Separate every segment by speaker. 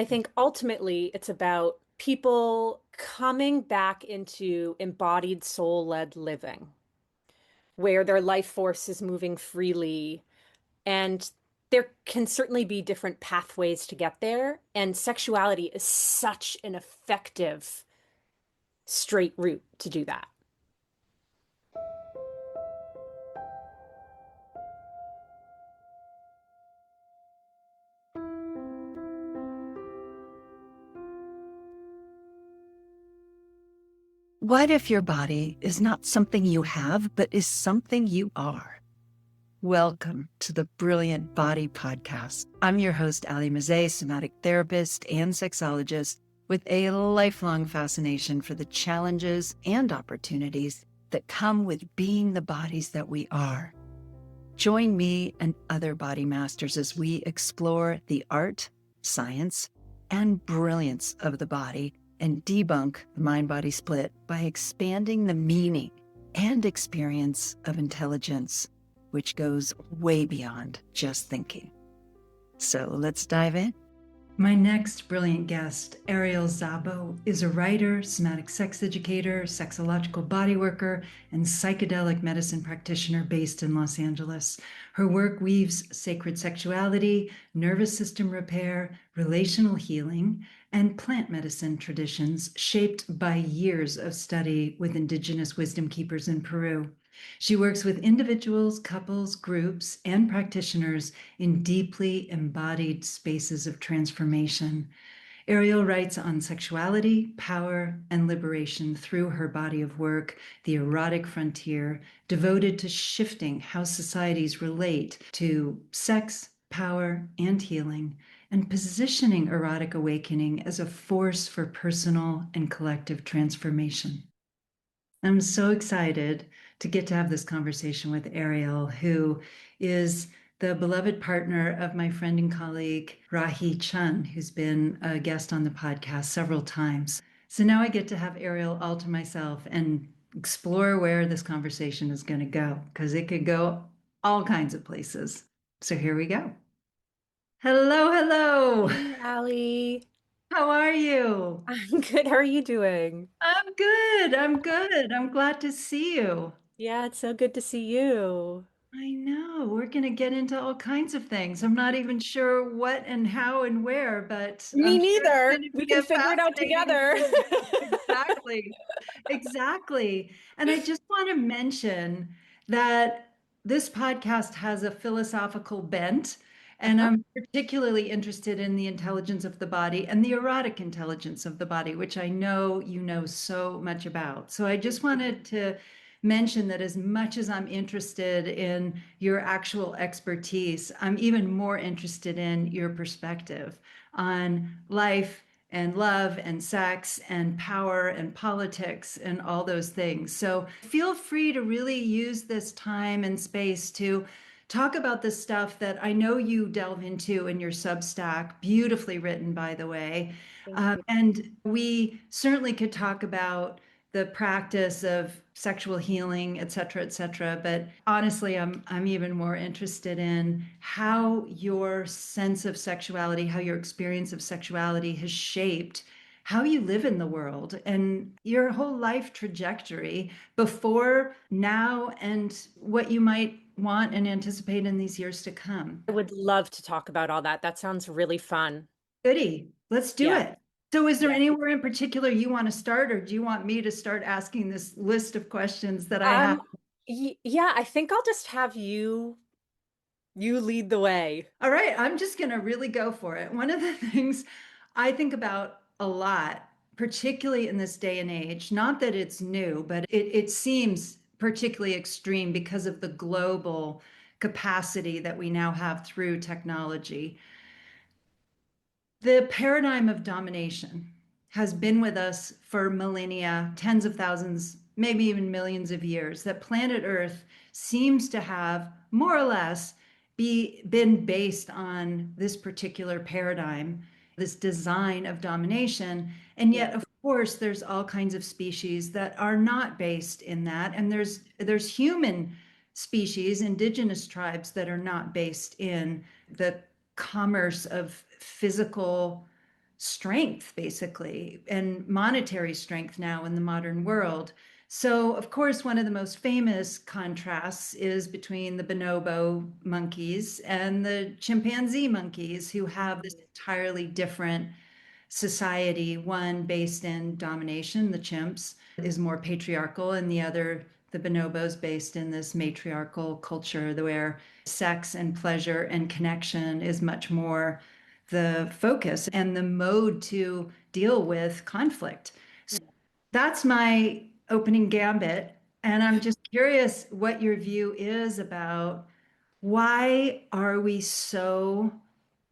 Speaker 1: I think ultimately it's about people coming back into embodied soul-led living, where their life force is moving freely. And there can certainly be different pathways to get there. And sexuality is such an effective straight route to do that.
Speaker 2: What if your body is not something you have, but is something you are? Welcome to the Brilliant Body Podcast. I'm your host, Ali Mazet, somatic therapist and sexologist with a lifelong fascination for the challenges and opportunities that come with being the bodies that we are. Join me and other body masters as we explore the art, science, and brilliance of the body and debunk the mind-body split by expanding the meaning and experience of intelligence, which goes way beyond just thinking. So let's dive in. My next brilliant guest, Ariel Szabo, is a writer, somatic sex educator, sexological bodyworker, and psychedelic medicine practitioner based in Los Angeles. Her work weaves sacred sexuality, nervous system repair, relational healing, and plant medicine traditions shaped by years of study with indigenous wisdom keepers in Peru. She works with individuals, couples, groups, and practitioners in deeply embodied spaces of transformation. Ariel writes on sexuality, power, and liberation through her body of work, The Erotic Frontier, devoted to shifting how societies relate to sex, power, and healing, and positioning erotic awakening as a force for personal and collective transformation. I'm so excited to get to have this conversation with Ariel, who is the beloved partner of my friend and colleague, Rahi Chun, who's been a guest on the podcast several times. So now I get to have Ariel all to myself and explore where this conversation is going to go, because it could go all kinds of places. So here we go. Hello, hello.
Speaker 1: Hey, Allie.
Speaker 2: How are you?
Speaker 1: I'm good. How are you doing?
Speaker 2: I'm good. I'm good. I'm glad to see you.
Speaker 1: Yeah, it's so good to see you.
Speaker 2: I know. We're going to get into all kinds of things. I'm not even sure what and how and where, but
Speaker 1: Me
Speaker 2: I'm sure it's going
Speaker 1: neither.
Speaker 2: to
Speaker 1: We
Speaker 2: be
Speaker 1: can
Speaker 2: a
Speaker 1: figure it out
Speaker 2: fascinating
Speaker 1: together.
Speaker 2: journey. Exactly. Exactly. And I just want to mention that this podcast has a philosophical bent, and
Speaker 1: Uh-huh.
Speaker 2: I'm particularly interested in the intelligence of the body and the erotic intelligence of the body, which I know you know so much about. So I just wanted to mention that as much as I'm interested in your actual expertise, I'm even more interested in your perspective on life and love and sex and power and politics and all those things. So feel free to really use this time and space to talk about the stuff that I know you delve into in your Substack, beautifully written, by the way.
Speaker 1: Thank you.
Speaker 2: And we certainly could talk about the practice of sexual healing, et cetera, et cetera. But honestly, I'm even more interested in how your sense of sexuality, how your experience of sexuality has shaped how you live in the world and your whole life trajectory before, now, and what you might want and anticipate in these years to come.
Speaker 1: I would love to talk about all that. That sounds really fun.
Speaker 2: Goody, let's do
Speaker 1: Yeah.
Speaker 2: it. So, is there
Speaker 1: Yeah.
Speaker 2: anywhere in particular you want to start, or do you want me to start asking this list of questions that I have?
Speaker 1: Um, yeah, I think I'll just have you lead the way.
Speaker 2: All right, I'm just going to really go for it. One of the things I think about a lot, particularly in this day and age, not that it's new, but it seems particularly extreme because of the global capacity that we now have through technology. The paradigm of domination has been with us for millennia, tens of thousands, maybe even millions of years. That planet Earth seems to have more or less been based on this particular paradigm, this design of domination. And
Speaker 1: Yeah.
Speaker 2: yet, of course, there's all kinds of species that are not based in that. And there's human species, indigenous tribes that are not based in the commerce of physical strength, basically, and monetary strength now in the modern world. So, of course, one of the most famous contrasts is between the bonobo monkeys and the chimpanzee monkeys, who have this entirely different society, one based in domination, the chimps, is more patriarchal, and the other, the bonobos, based in this matriarchal culture where sex and pleasure and connection is much more the focus and the mode to deal with conflict. So that's my opening gambit. And I'm just curious what your view is about why are we so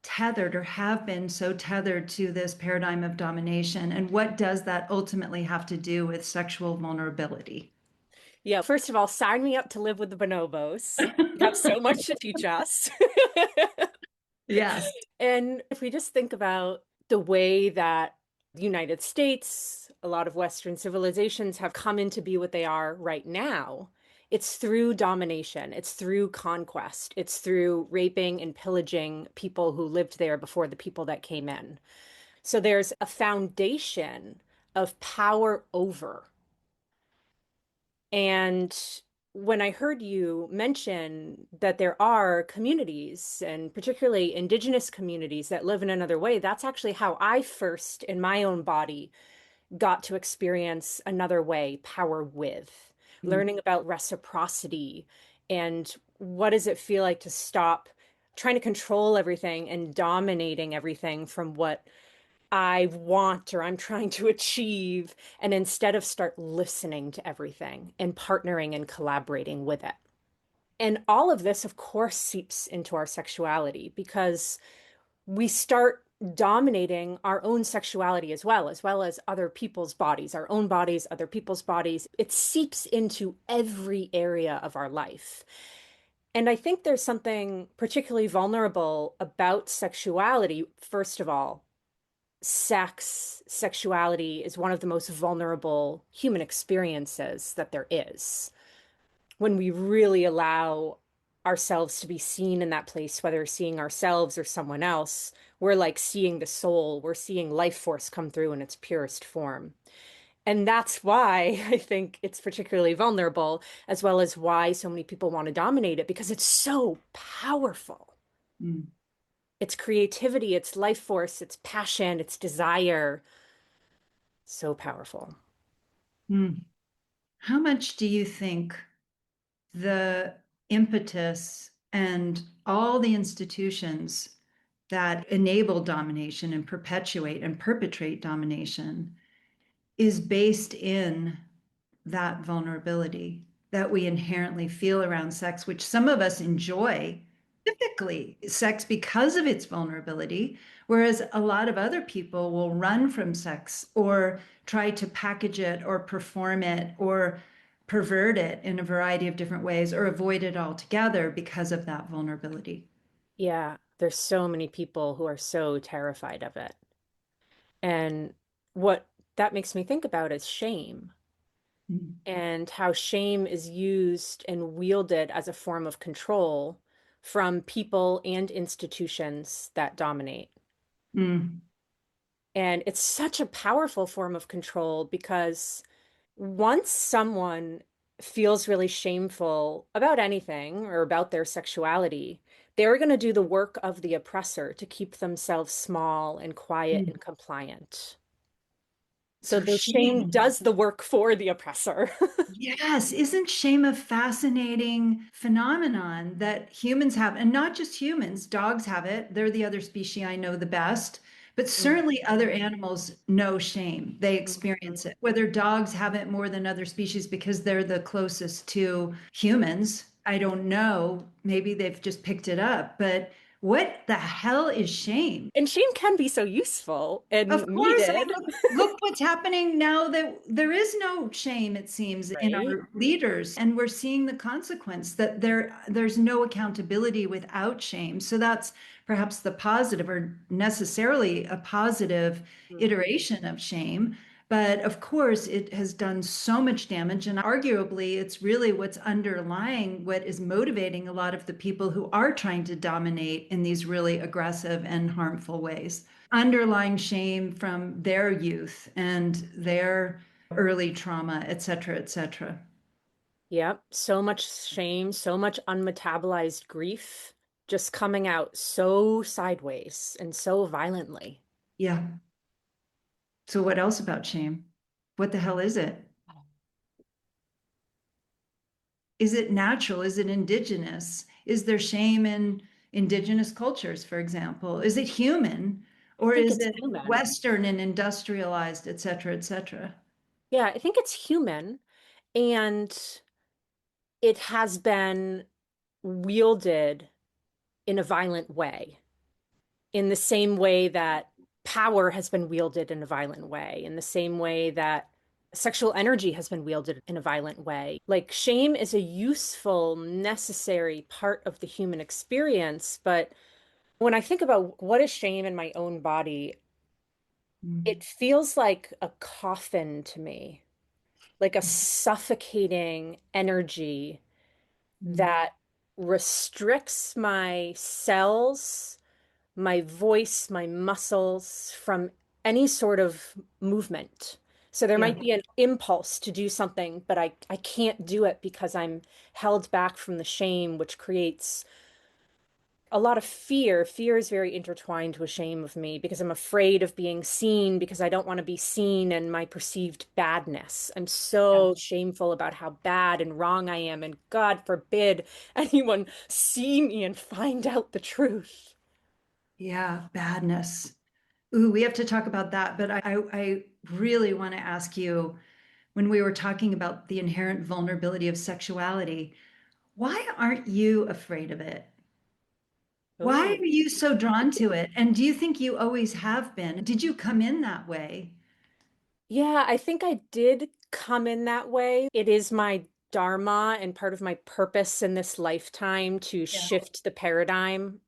Speaker 2: tethered or have been so tethered to this paradigm of domination? And what does that ultimately have to do with sexual vulnerability?
Speaker 1: Yeah, first of all, sign me up to live with the bonobos. You have so much to teach us.
Speaker 2: Yes.
Speaker 1: And if we just think about the way that the United States, a lot of Western civilizations have come into be what they are right now, it's through domination, it's through conquest, it's through raping and pillaging people who lived there before the people that came in. So there's a foundation of power over. And when I heard you mention that there are communities, and particularly indigenous communities, that live in another way, that's actually how I first, in my own body, got to experience another way, power with,
Speaker 2: Mm,
Speaker 1: learning about reciprocity and what does it feel like to stop trying to control everything and dominating everything from what I want or I'm trying to achieve, and instead of start listening to everything and partnering and collaborating with it. And all of this, of course, seeps into our sexuality because we start dominating our own sexuality as well as other people's bodies, our own bodies, other people's bodies. It seeps into every area of our life. And I think there's something particularly vulnerable about sexuality, first of all, sexuality is one of the most vulnerable human experiences that there is. When we really allow ourselves to be seen in that place, whether seeing ourselves or someone else, we're like seeing the soul, we're seeing life force come through in its purest form. And that's why I think it's particularly vulnerable, as well as why so many people want to dominate it, because it's so powerful.
Speaker 2: mm,
Speaker 1: It's creativity, it's life force, it's passion, it's desire. So powerful.
Speaker 2: mm. How much do you think the impetus and all the institutions that enable domination and perpetuate and perpetrate domination is based in that vulnerability that we inherently feel around sex, which some of us enjoy, typically sex because of its vulnerability, whereas a lot of other people will run from sex or try to package it or perform it or pervert it in a variety of different ways or avoid it altogether because of that vulnerability.
Speaker 1: Yeah, there's so many people who are so terrified of it. And what that makes me think about is shame
Speaker 2: Mm,
Speaker 1: and how shame is used and wielded as a form of control from people and institutions that dominate.
Speaker 2: mm,
Speaker 1: And it's such a powerful form of control because once someone feels really shameful about anything or about their sexuality, they're going to do the work of the oppressor to keep themselves small and quiet
Speaker 2: mm.
Speaker 1: and compliant. So
Speaker 2: So
Speaker 1: the shame
Speaker 2: shame.
Speaker 1: does the work for the oppressor.
Speaker 2: Yes, isn't shame a fascinating phenomenon that humans have? And not just humans, dogs have it. They're the other species I know the best. But certainly other
Speaker 1: Mhm.
Speaker 2: animals know shame. They experience
Speaker 1: Mhm.
Speaker 2: it. Whether dogs have it more than other species because they're the closest to humans, I don't know. Maybe they've just picked it up. But what the hell is shame?
Speaker 1: And shame can be so useful
Speaker 2: Of
Speaker 1: and
Speaker 2: course,
Speaker 1: needed,
Speaker 2: look what's happening now that there is no shame, it seems, in
Speaker 1: right?
Speaker 2: our leaders, and we're seeing the consequence that there's no accountability without shame. So that's perhaps the positive, or necessarily a positive
Speaker 1: Mhm.
Speaker 2: iteration of shame. But of course, it has done so much damage. And arguably, it's really what's underlying what is motivating a lot of the people who are trying to dominate in these really aggressive and harmful ways. Underlying shame from their youth and their early trauma, et cetera, et cetera.
Speaker 1: Yep. So much shame, so much unmetabolized grief just coming out so sideways and so violently.
Speaker 2: Yeah. So, what else about shame? What the hell is it? Is it natural? Is it indigenous? Is there shame in indigenous cultures, for example? Is it human
Speaker 1: I
Speaker 2: or
Speaker 1: think
Speaker 2: is
Speaker 1: it's
Speaker 2: it
Speaker 1: human.
Speaker 2: Western and industrialized, et cetera, et cetera?
Speaker 1: Yeah, I think it's human. And it has been wielded in a violent way, in the same way that power has been wielded in a violent way, in the same way that sexual energy has been wielded in a violent way. Like shame is a useful, necessary part of the human experience. But when I think about what is shame in my own body,
Speaker 2: Mm,
Speaker 1: it feels like a coffin to me, like a suffocating energy
Speaker 2: mm,
Speaker 1: that restricts my cells, my voice, my muscles from any sort of movement. So there
Speaker 2: yeah,
Speaker 1: might be an impulse to do something, but I can't do it because I'm held back from the shame, which creates a lot of fear. Fear is very intertwined with shame of me because I'm afraid of being seen because I don't want to be seen and my perceived badness. I'm
Speaker 2: yeah,
Speaker 1: so shameful about how bad and wrong I am, and God forbid anyone see me and find out the truth.
Speaker 2: yeah, badness. Ooh, we have to talk about that. But I really want to ask you when we were talking about the inherent vulnerability of sexuality, why aren't you afraid of it? Why
Speaker 1: Oh,
Speaker 2: are you so drawn to it? And do you think you always have been? Did you come in that way?
Speaker 1: yeah, I think I did come in that way. It is my dharma and part of my purpose in this lifetime to
Speaker 2: Yeah.
Speaker 1: shift the paradigm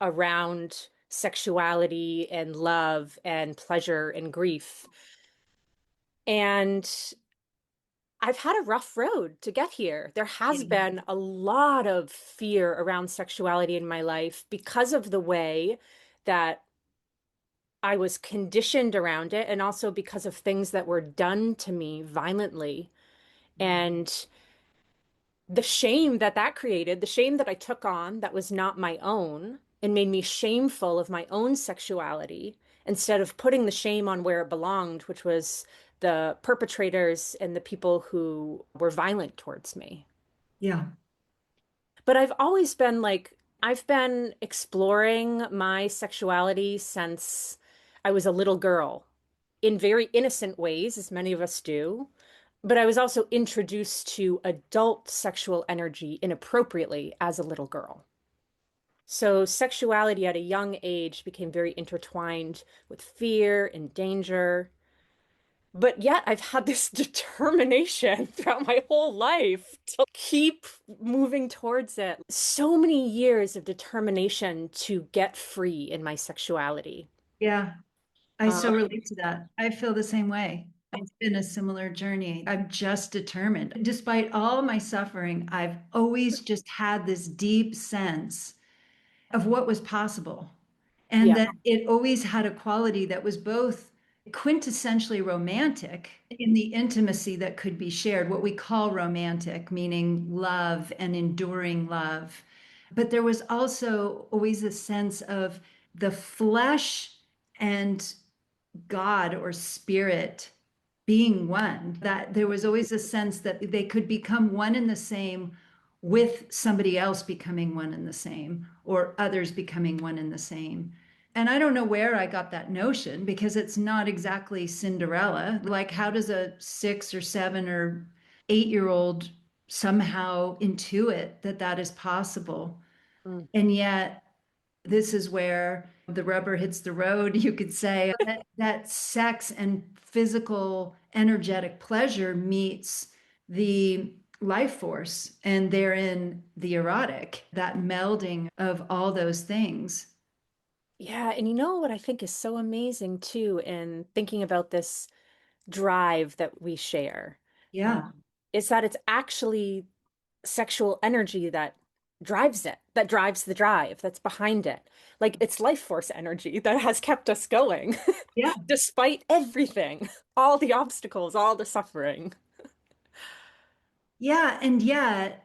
Speaker 1: around sexuality and love and pleasure and grief. And I've had a rough road to get here. There has
Speaker 2: Yeah.
Speaker 1: been a lot of fear around sexuality in my life because of the way that I was conditioned around it, and also because of things that were done to me violently. And the shame that that created, the shame that I took on that was not my own and made me shameful of my own sexuality instead of putting the shame on where it belonged, which was the perpetrators and the people who were violent towards me.
Speaker 2: Yeah.
Speaker 1: But I've always been like, I've been exploring my sexuality since I was a little girl in very innocent ways, as many of us do. But I was also introduced to adult sexual energy inappropriately as a little girl. So sexuality at a young age became very intertwined with fear and danger. But yet I've had this determination throughout my whole life to keep moving towards it. So many years of determination to get free in my sexuality.
Speaker 2: Yeah. I
Speaker 1: Uh,
Speaker 2: so relate to that. I feel the same way. It's been a similar journey. I'm just determined. Despite all my suffering, I've always just had this deep sense of what was possible. And
Speaker 1: yeah.
Speaker 2: that it always had a quality that was both quintessentially romantic in the intimacy that could be shared, what we call romantic, meaning love and enduring love. But there was also always a sense of the flesh and God or spirit being one, that there was always a sense that they could become one and the same with somebody else becoming one and the same, or others becoming one and the same. And I don't know where I got that notion because it's not exactly Cinderella. Like, how does a 6 or 7 or 8-year-old somehow intuit that that is possible?
Speaker 1: Mm.
Speaker 2: And yet, this is where the rubber hits the road, you could say, that sex and physical energetic pleasure meets the life force and therein the erotic, that melding of all those things.
Speaker 1: Yeah, and you know what I think is so amazing too in thinking about this? drive that we share,
Speaker 2: Yeah.
Speaker 1: is that it's actually sexual energy that drives it, that drives the drive that's behind it. Like it's life force energy that has kept us going
Speaker 2: Yeah.
Speaker 1: despite everything, all the obstacles, all the suffering.
Speaker 2: Yeah. And yet,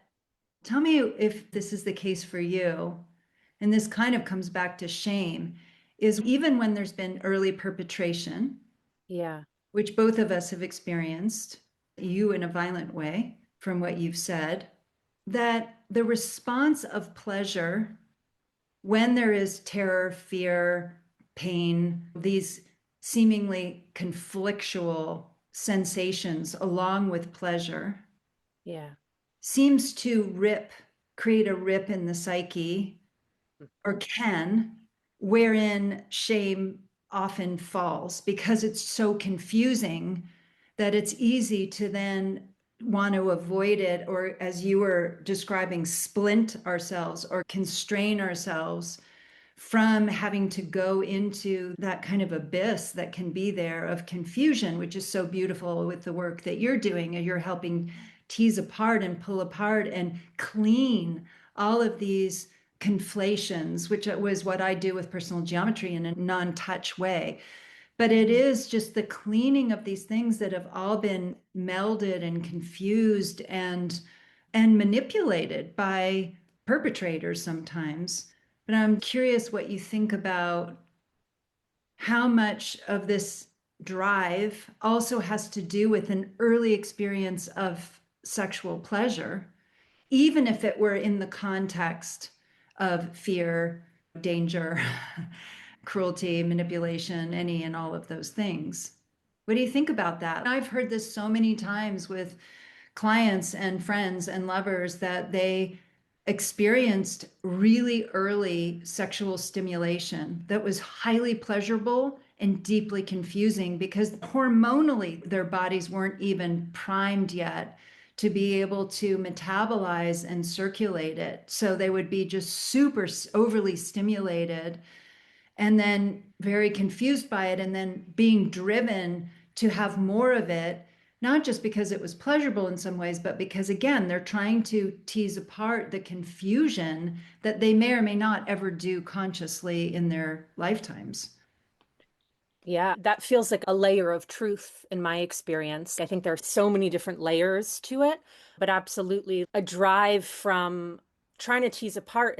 Speaker 2: tell me if this is the case for you. And this kind of comes back to shame, is even when there's been early perpetration,
Speaker 1: Yeah,
Speaker 2: which both of us have experienced, you in a violent way, from what you've said, that the response of pleasure when there is terror, fear, pain, these seemingly conflictual sensations along with pleasure
Speaker 1: yeah,
Speaker 2: seems to create a rip in the psyche, or can, wherein shame often falls because it's so confusing that it's easy to then want to avoid it, or as you were describing, splint ourselves or constrain ourselves from having to go into that kind of abyss that can be there of confusion, which is so beautiful with the work that you're doing. And you're helping tease apart and pull apart and clean all of these conflations, which was what I do with personal geometry in a non touch way. But it is just the cleaning of these things that have all been melded and confused and manipulated by perpetrators sometimes. But I'm curious what you think about how much of this drive also has to do with an early experience of sexual pleasure, even if it were in the context of fear, danger, cruelty, manipulation, any and all of those things. What do you think about that? I've heard this so many times with clients and friends and lovers that they experienced really early sexual stimulation that was highly pleasurable and deeply confusing because hormonally their bodies weren't even primed yet to be able to metabolize and circulate it. So they would be just super overly stimulated and then very confused by it, and then being driven to have more of it, not just because it was pleasurable in some ways, but because, again, they're trying to tease apart the confusion that they may or may not ever do consciously in their lifetimes.
Speaker 1: yeah. That feels like a layer of truth in my experience. I think there are so many different layers to it, but absolutely a drive from trying to tease apart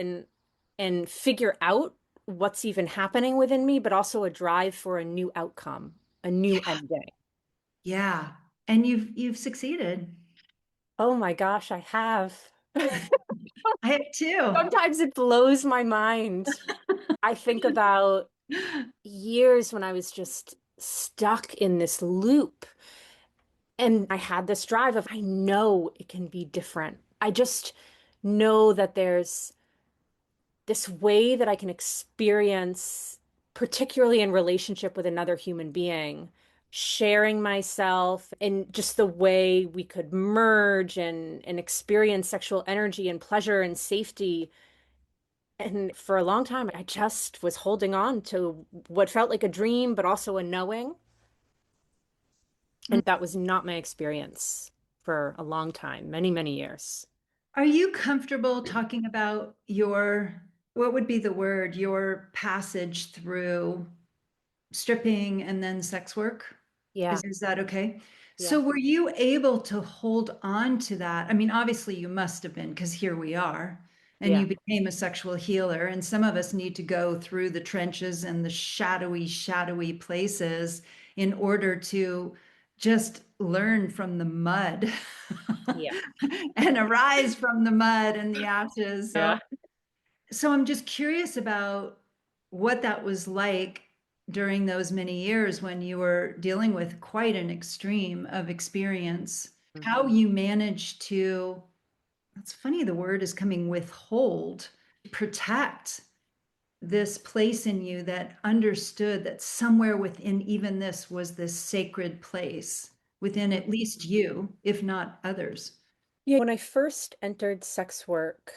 Speaker 1: and figure out what's even happening within me, but also a drive for a new outcome, a new
Speaker 2: Yeah.
Speaker 1: ending.
Speaker 2: Yeah. And you've succeeded.
Speaker 1: Oh my gosh, I have.
Speaker 2: I have too.
Speaker 1: Sometimes it blows my mind. I think about years when I was just stuck in this loop. And I had this drive of, I know it can be different. I just know that there's this way that I can experience, particularly in relationship with another human being, sharing myself and just the way we could merge and experience sexual energy and pleasure and safety. And for a long time, I just was holding on to what felt like a dream, but also a knowing. And that was not my experience for a long time, many, many years.
Speaker 2: Are you comfortable talking about what would be the word, your passage through stripping and then sex work?
Speaker 1: Yeah,
Speaker 2: Is that okay?
Speaker 1: yeah,
Speaker 2: So were you able to hold on to that? I mean, obviously you must have been, because here we are, and
Speaker 1: yeah,
Speaker 2: you became a sexual healer. And some of us need to go through the trenches and the shadowy, shadowy places in order to just learn from the mud
Speaker 1: yeah,
Speaker 2: and arise from the mud and the ashes.
Speaker 1: yeah.
Speaker 2: So I'm just curious about what that was like during those many years when you were dealing with quite an extreme of experience, how
Speaker 1: Mhm.
Speaker 2: you managed to, that's funny, the word is coming, withhold, protect this place in you that understood that somewhere within even this was this sacred place within at least you, if not others.
Speaker 1: Yeah, when I first entered sex work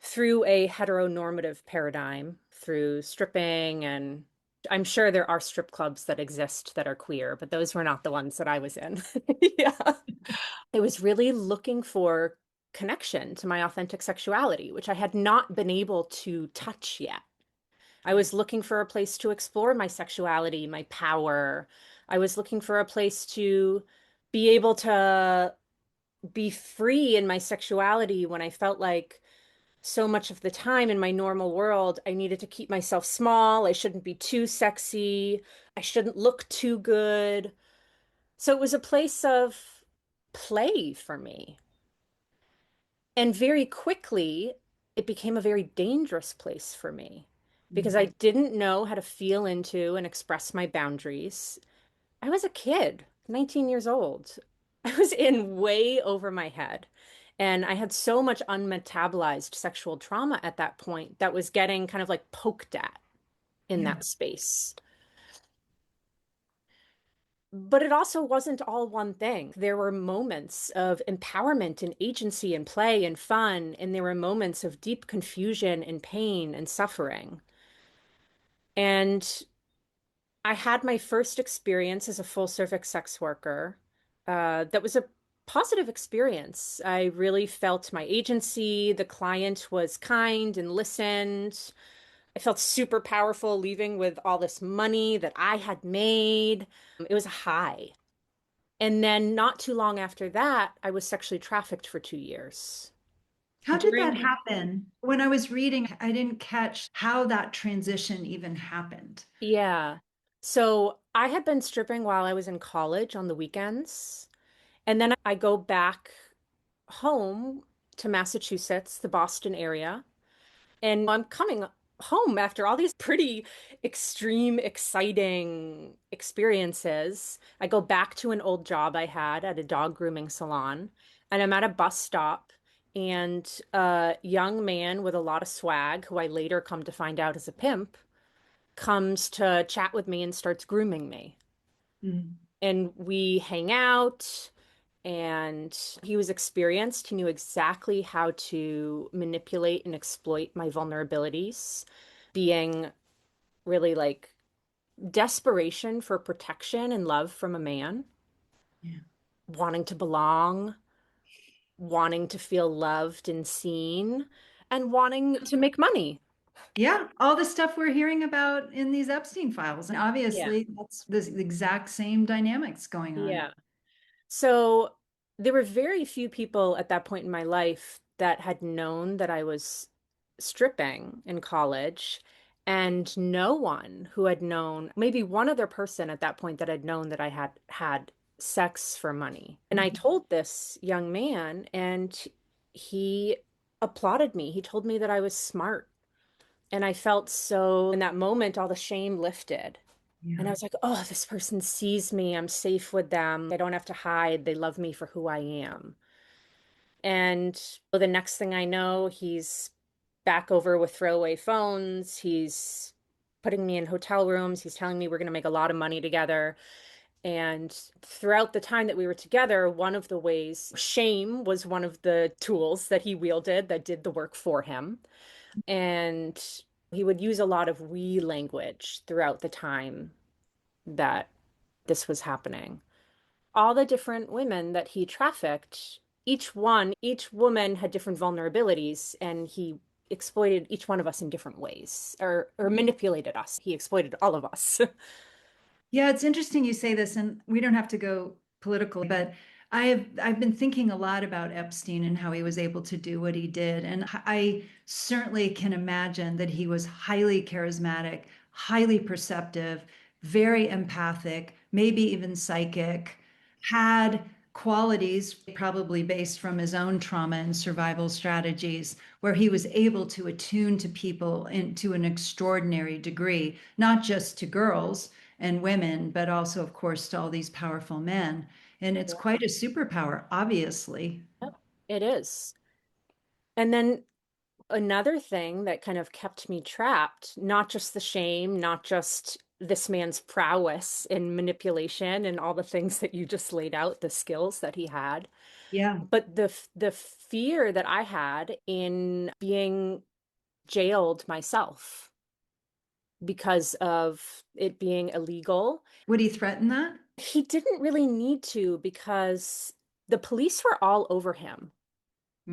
Speaker 1: through a heteronormative paradigm, through stripping and I'm sure there are strip clubs that exist that are queer, but those were not the ones that I was in. Yeah. I was really looking for connection to my authentic sexuality, which I had not been able to touch yet. I was looking for a place to explore my sexuality, my power. I was looking for a place to be able to be free in my sexuality when I felt like so much of the time in my normal world, I needed to keep myself small. I shouldn't be too sexy. I shouldn't look too good. So it was a place of play for me. And very quickly, it became a very dangerous place for me because I didn't know how to feel into and express my boundaries. I was a kid, 19 years old. I was in way over my head. And I had so much unmetabolized sexual trauma at that point that was getting kind of like poked at in
Speaker 2: Yeah.
Speaker 1: that space. But it also wasn't all one thing. There were moments of empowerment and agency and play and fun, and there were moments of deep confusion and pain and suffering. And I had my first experience as a full service sex worker. That was a positive experience. I really felt my agency. The client was kind and listened. I felt super powerful leaving with all this money that I had made. It was a high. And then not too long after that, I was sexually trafficked for 2 years.
Speaker 2: How did that
Speaker 1: During,
Speaker 2: happen? When I was reading, I didn't catch how that transition even happened.
Speaker 1: yeah. So I had been stripping while I was in college on the weekends. And then I go back home to Massachusetts, the Boston area. And I'm coming home after all these pretty extreme, exciting experiences. I go back to an old job I had at a dog grooming salon, and I'm at a bus stop. And a young man with a lot of swag, who I later come to find out is a pimp, comes to chat with me and starts grooming me.
Speaker 2: Mm.
Speaker 1: And we hang out, and he was experienced. He knew exactly how to manipulate and exploit my vulnerabilities, being really like desperation for protection and love from a man,
Speaker 2: Yeah.
Speaker 1: wanting to belong, wanting to feel loved and seen, and wanting to make money.
Speaker 2: Yeah, all the stuff we're hearing about in these Epstein files. And
Speaker 1: Yeah.
Speaker 2: obviously, that's the exact same dynamics going on.
Speaker 1: Yeah. So there were very few people at that point in my life that had known that I was stripping in college, and no one who had known, maybe one other person at that point that had known that I had had sex for money. And I told this young man, and he applauded me. He told me that I was smart. And I felt so, in that moment, all the shame lifted. And I
Speaker 2: Yeah.
Speaker 1: was like, oh, this person sees me. I'm safe with them. I don't have to hide. They love me for who I am. And the next thing I know, he's back over with throwaway phones. He's putting me in hotel rooms. He's telling me we're going to make a lot of money together. And throughout the time that we were together, one of the ways, shame was one of the tools that he wielded that did the work for him. And he would use a lot of we language throughout the time that this was happening. All the different women that he trafficked, each woman had different vulnerabilities, and he exploited each one of us in different ways, or manipulated us. He exploited all of us.
Speaker 2: Yeah, it's interesting you say this, and we don't have to go political, but I've been thinking a lot about Epstein and how he was able to do what he did. And I certainly can imagine that he was highly charismatic, highly perceptive, very empathic, maybe even psychic, had qualities probably based from his own trauma and survival strategies where he was able to attune to people to an extraordinary degree, not just to girls and women, but also, of course, to all these powerful men. And it's
Speaker 1: Yeah.
Speaker 2: quite a superpower, obviously.
Speaker 1: Yep, it is. And then another thing that kind of kept me trapped, not just the shame, not just this man's prowess in manipulation and all the things that you just laid out, the skills that he had,
Speaker 2: Yeah.
Speaker 1: but the fear that I had in being jailed myself. because of it being illegal.
Speaker 2: Would he threaten that?
Speaker 1: He didn't really need to because the police were all over him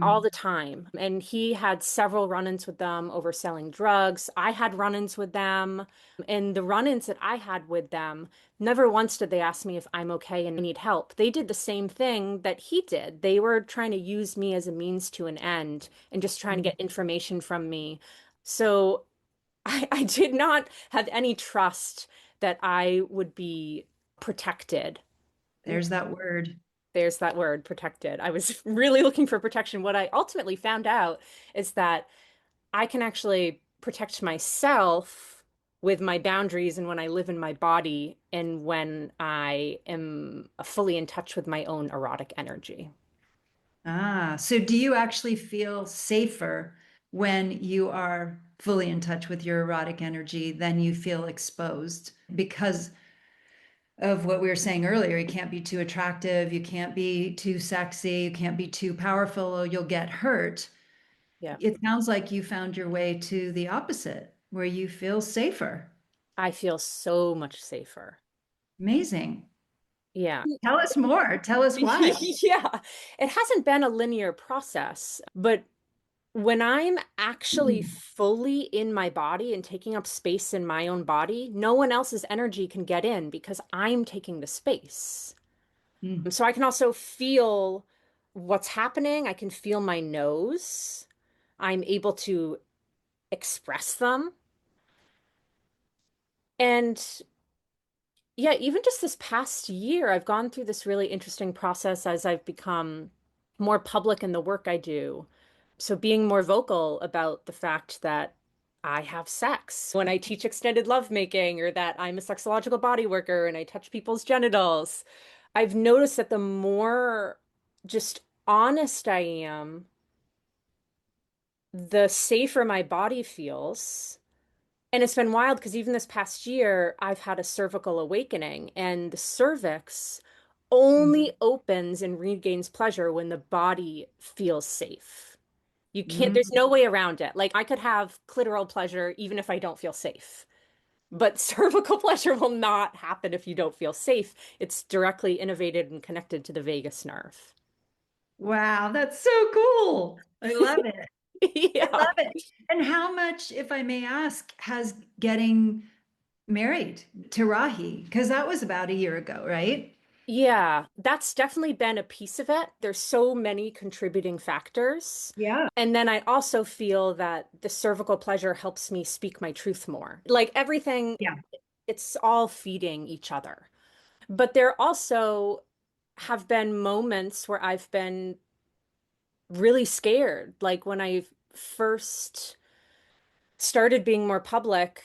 Speaker 1: all
Speaker 2: Mm.
Speaker 1: the time. And he had several run-ins with them over selling drugs. I had run-ins with them. And the run-ins that I had with them, never once did they ask me if I'm okay and need help. They did the same thing that he did. They were trying to use me as a means to an end and just trying to
Speaker 2: Mm.
Speaker 1: get information from me. So I did not have any trust that I would be protected.
Speaker 2: There's that word.
Speaker 1: There's that word, protected. I was really looking for protection. What I ultimately found out is that I can actually protect myself with my boundaries and when I live in my body and when I am fully in touch with my own erotic energy.
Speaker 2: Ah, so do you actually feel safer when you are fully in touch with your erotic energy than you feel exposed? Because of what we were saying earlier, you can't be too attractive, you can't be too sexy, you can't be too powerful, or you'll get hurt.
Speaker 1: Yeah.
Speaker 2: It sounds like you found your way to the opposite, where you feel safer.
Speaker 1: I feel so much safer.
Speaker 2: Amazing.
Speaker 1: Yeah.
Speaker 2: Tell us more. Tell us why.
Speaker 1: Yeah. It hasn't been a linear process, but when I'm actually fully in my body and taking up space in my own body, no one else's energy can get in because I'm taking the space.
Speaker 2: Mm.
Speaker 1: So I can also feel what's happening. I can feel my nose. I'm able to express them. And yeah, even just this past year, I've gone through this really interesting process as I've become more public in the work I do. So being more vocal about the fact that I have sex when I teach extended lovemaking or that I'm a sexological body worker and I touch people's genitals. I've noticed that the more just honest I am, the safer my body feels. And it's been wild because even this past year, I've had a cervical awakening, and the cervix only opens and regains pleasure when the body feels safe. You can't,
Speaker 2: Mm.
Speaker 1: there's no way around it. Like I could have clitoral pleasure even if I don't feel safe. But cervical pleasure will not happen if you don't feel safe. It's directly innervated and connected to the vagus nerve.
Speaker 2: Wow, that's so cool. I love it. I
Speaker 1: Yeah.
Speaker 2: love it. And how much, if I may ask, has getting married to Rahi? Because that was about a year ago, right?
Speaker 1: Yeah, that's definitely been a piece of it. There's so many contributing factors.
Speaker 2: Yeah.
Speaker 1: And then I also feel that the cervical pleasure helps me speak my truth more. Like everything,
Speaker 2: Yeah.
Speaker 1: it's all feeding each other. But there also have been moments where I've been really scared. Like when I first started being more public,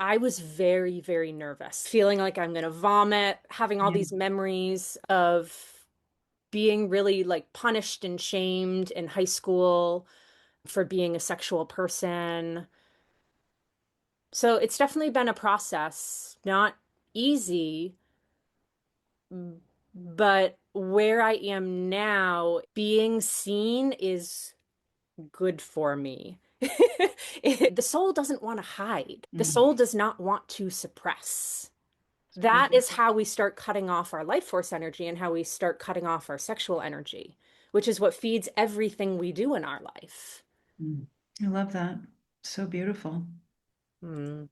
Speaker 1: I was very, very nervous, feeling like I'm going to vomit, having all
Speaker 2: Yeah.
Speaker 1: these memories of being really like punished and shamed in high school for being a sexual person. So it's definitely been a process, not easy, but where I am now, being seen is good for me. The soul doesn't want to hide. The
Speaker 2: Mm.
Speaker 1: soul does not want to suppress.
Speaker 2: It's
Speaker 1: That
Speaker 2: beautiful.
Speaker 1: is how we start cutting off our life force energy and how we start cutting off our sexual energy, which is what feeds everything we do in our life.
Speaker 2: Mm. I love that. So beautiful.
Speaker 1: Hmm.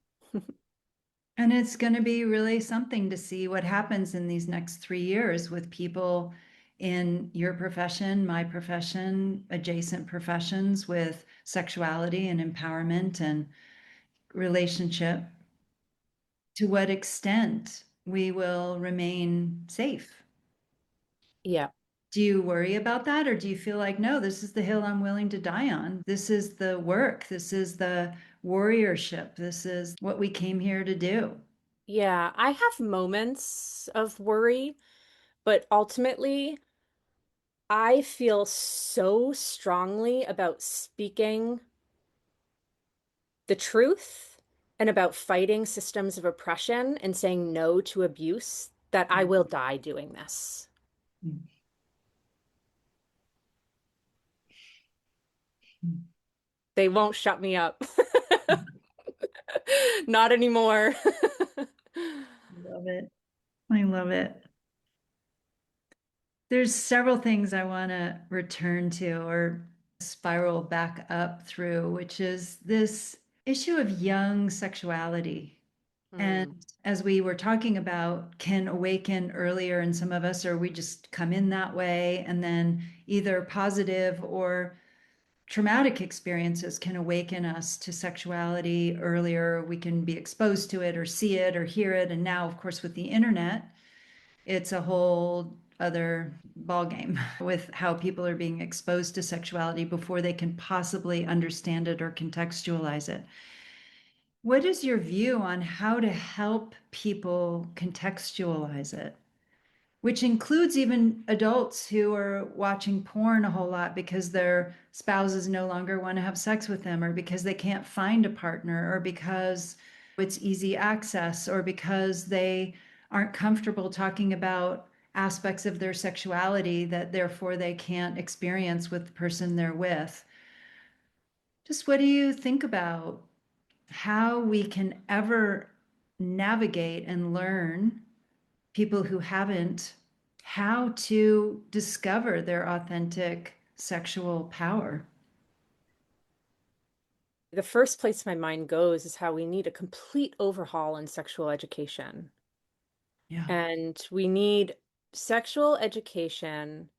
Speaker 2: And it's going to be really something to see what happens in these next 3 years with people in your profession, my profession, adjacent professions with sexuality and empowerment and relationship. To what extent we will remain safe.
Speaker 1: Yeah.
Speaker 2: Do you worry about that? Or do you feel like, no, this is the hill I'm willing to die on? This is the work. This is the warriorship. This is what we came here to do.
Speaker 1: Yeah. I have moments of worry, but ultimately, I feel so strongly about speaking the truth and about fighting systems of oppression and saying no to abuse that I will die doing this. They won't shut me up. Not anymore.
Speaker 2: Love it. I love it. There's several things I want to return to or spiral back up through, which is this issue of young sexuality. And
Speaker 1: Hmm.
Speaker 2: as we were talking about, can awaken earlier in some of us, or we just come in that way, and then either positive or traumatic experiences can awaken us to sexuality earlier. We can be exposed to it or see it or hear it. And now, of course, with the internet, it's a whole other ballgame with how people are being exposed to sexuality before they can possibly understand it or contextualize it. What is your view on how to help people contextualize it? Which includes even adults who are watching porn a whole lot because their spouses no longer want to have sex with them, or because they can't find a partner, or because it's easy access, or because they aren't comfortable talking about aspects of their sexuality that therefore they can't experience with the person they're with. Just what do you think about how we can ever navigate and learn people who haven't how to discover their authentic sexual power?
Speaker 1: The first place my mind goes is how we need a complete overhaul in sexual education.
Speaker 2: Yeah.
Speaker 1: And we need sexual education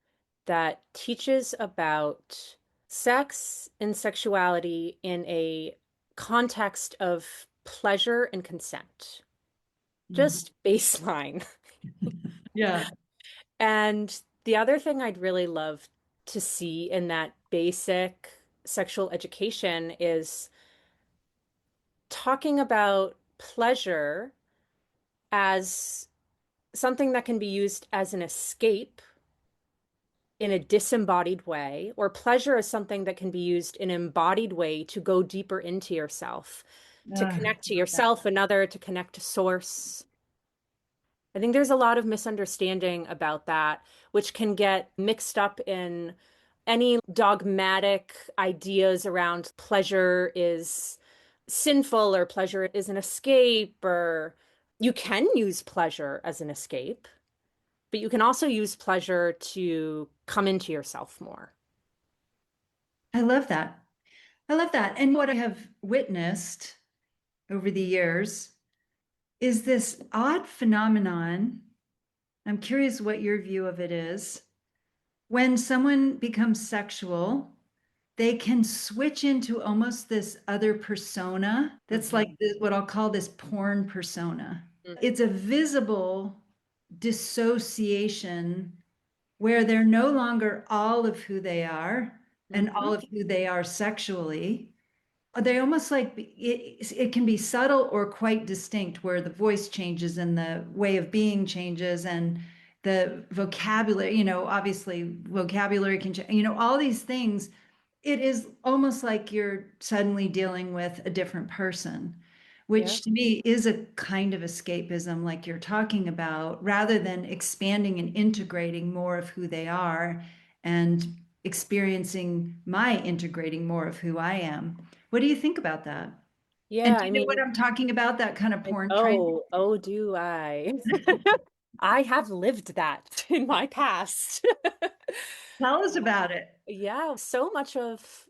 Speaker 1: that teaches about sex and sexuality in a context of pleasure and consent.
Speaker 2: Mhm.
Speaker 1: Just baseline.
Speaker 2: Yeah.
Speaker 1: And the other thing I'd really love to see in that basic sexual education is talking about pleasure as something that can be used as an escape in a disembodied way, or pleasure is something that can be used in an embodied way to go deeper into yourself, to
Speaker 2: Ah,
Speaker 1: connect to yourself, another, to connect to source. I think there's a lot of misunderstanding about that, which can get mixed up in any dogmatic ideas around pleasure is sinful or pleasure is an escape, or you can use pleasure as an escape, but you can also use pleasure to come into yourself more.
Speaker 2: I love that. I love that. And what I have witnessed over the years is this odd phenomenon. I'm curious what your view of it is. When someone becomes sexual, they can switch into almost this other persona that's like
Speaker 1: Mhm.
Speaker 2: what I'll call this porn persona.
Speaker 1: Mhm.
Speaker 2: It's a visible dissociation where they're no longer all of who they are and
Speaker 1: Mhm.
Speaker 2: all of who they are sexually. They almost like it can be subtle or quite distinct, where the voice changes and the way of being changes and the vocabulary, obviously vocabulary can change, all these things. It is almost like you're suddenly dealing with a different person,
Speaker 1: Yeah.
Speaker 2: which to me is a kind of escapism, like you're talking about, rather than expanding and integrating more of who they are and experiencing my integrating more of who I am. What do you think about that? And
Speaker 1: Yeah,
Speaker 2: do
Speaker 1: I
Speaker 2: you know what
Speaker 1: mean,
Speaker 2: I'm talking about? That kind of porn trying.
Speaker 1: oh, do I? I have lived that in my past.
Speaker 2: Tell us about it.
Speaker 1: Yeah, so much of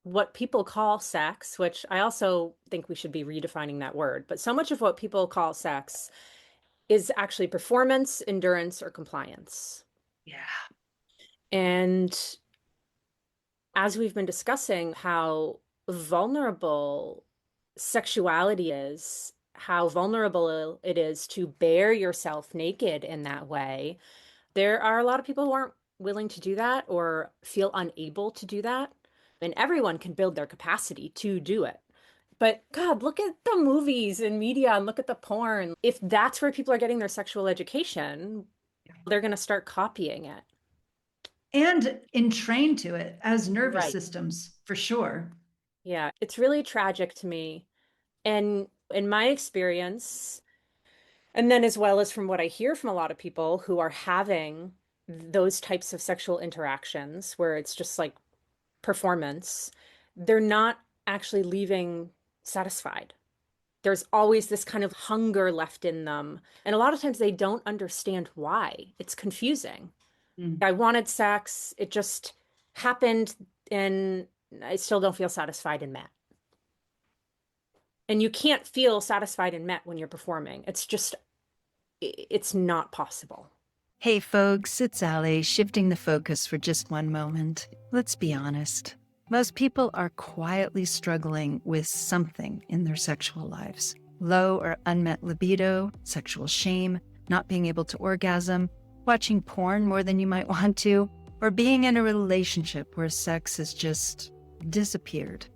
Speaker 1: what people call sex, which I also think we should be redefining that word, but so much of what people call sex is actually performance, endurance, or compliance.
Speaker 2: Yeah.
Speaker 1: And as we've been discussing, how vulnerable sexuality is, how vulnerable it is to bare yourself naked in that way, there are a lot of people who aren't willing to do that or feel unable to do that. And everyone can build their capacity to do it. But God, look at the movies and media and look at the porn. If that's where people are getting their sexual education, they're going to start copying it.
Speaker 2: And entrained to it as nervous
Speaker 1: Right.
Speaker 2: systems, for sure.
Speaker 1: Yeah, it's really tragic to me. And in my experience, and then as well as from what I hear from a lot of people who are having those types of sexual interactions where it's just like performance, they're not actually leaving satisfied. There's always this kind of hunger left in them. And a lot of times they don't understand why. It's confusing.
Speaker 2: Mm.
Speaker 1: I wanted sex, it just happened, and I still don't feel satisfied and met. And you can't feel satisfied and met when you're performing. It's not possible.
Speaker 2: Hey folks, it's Ali, shifting the focus for just one moment. Let's be honest. Most people are quietly struggling with something in their sexual lives. Low or unmet libido, sexual shame, not being able to orgasm, watching porn more than you might want to, or being in a relationship where sex has just disappeared.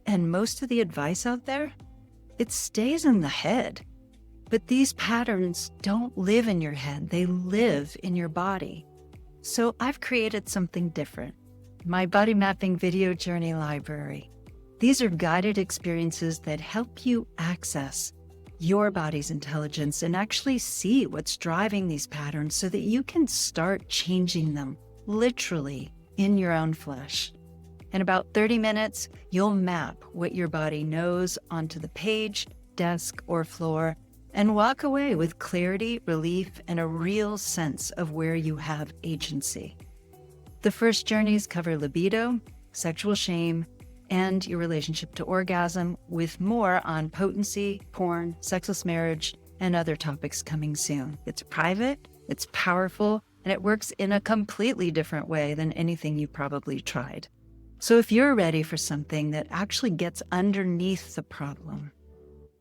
Speaker 2: And most of the advice out there, it stays in the head. But these patterns don't live in your head, they live in your body. So I've created something different, my body mapping video journey library. These are guided experiences that help you access your body's intelligence and actually see what's driving these patterns so that you can start changing them literally in your own flesh. In about 30 minutes, you'll map what your body knows onto the page, desk, or floor, and walk away with clarity, relief, and a real sense of where you have agency. The first journeys cover libido, sexual shame, and your relationship to orgasm, with more on potency, porn, sexless marriage, and other topics coming soon. It's private, it's powerful, and it works in a completely different way than anything you probably tried. So if you're ready for something that actually gets underneath the problem,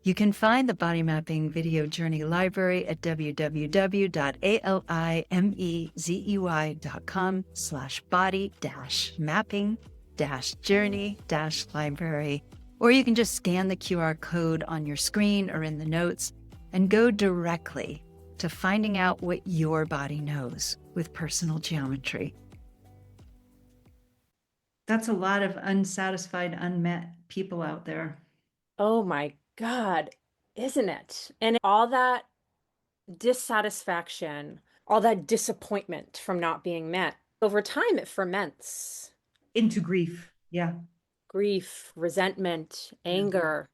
Speaker 2: you can find the Body Mapping Video Journey Library at www.alimezey.com/body-mapping-journey-library. Or you can just scan the QR code on your screen or in the notes and go directly to finding out what your body knows with personal geometry. That's a lot of unsatisfied, unmet people out there.
Speaker 1: Oh my God, isn't it? And all that dissatisfaction, all that disappointment from not being met, over time it ferments.
Speaker 2: Into grief. Yeah.
Speaker 1: Grief, resentment,
Speaker 2: Yeah.
Speaker 1: anger.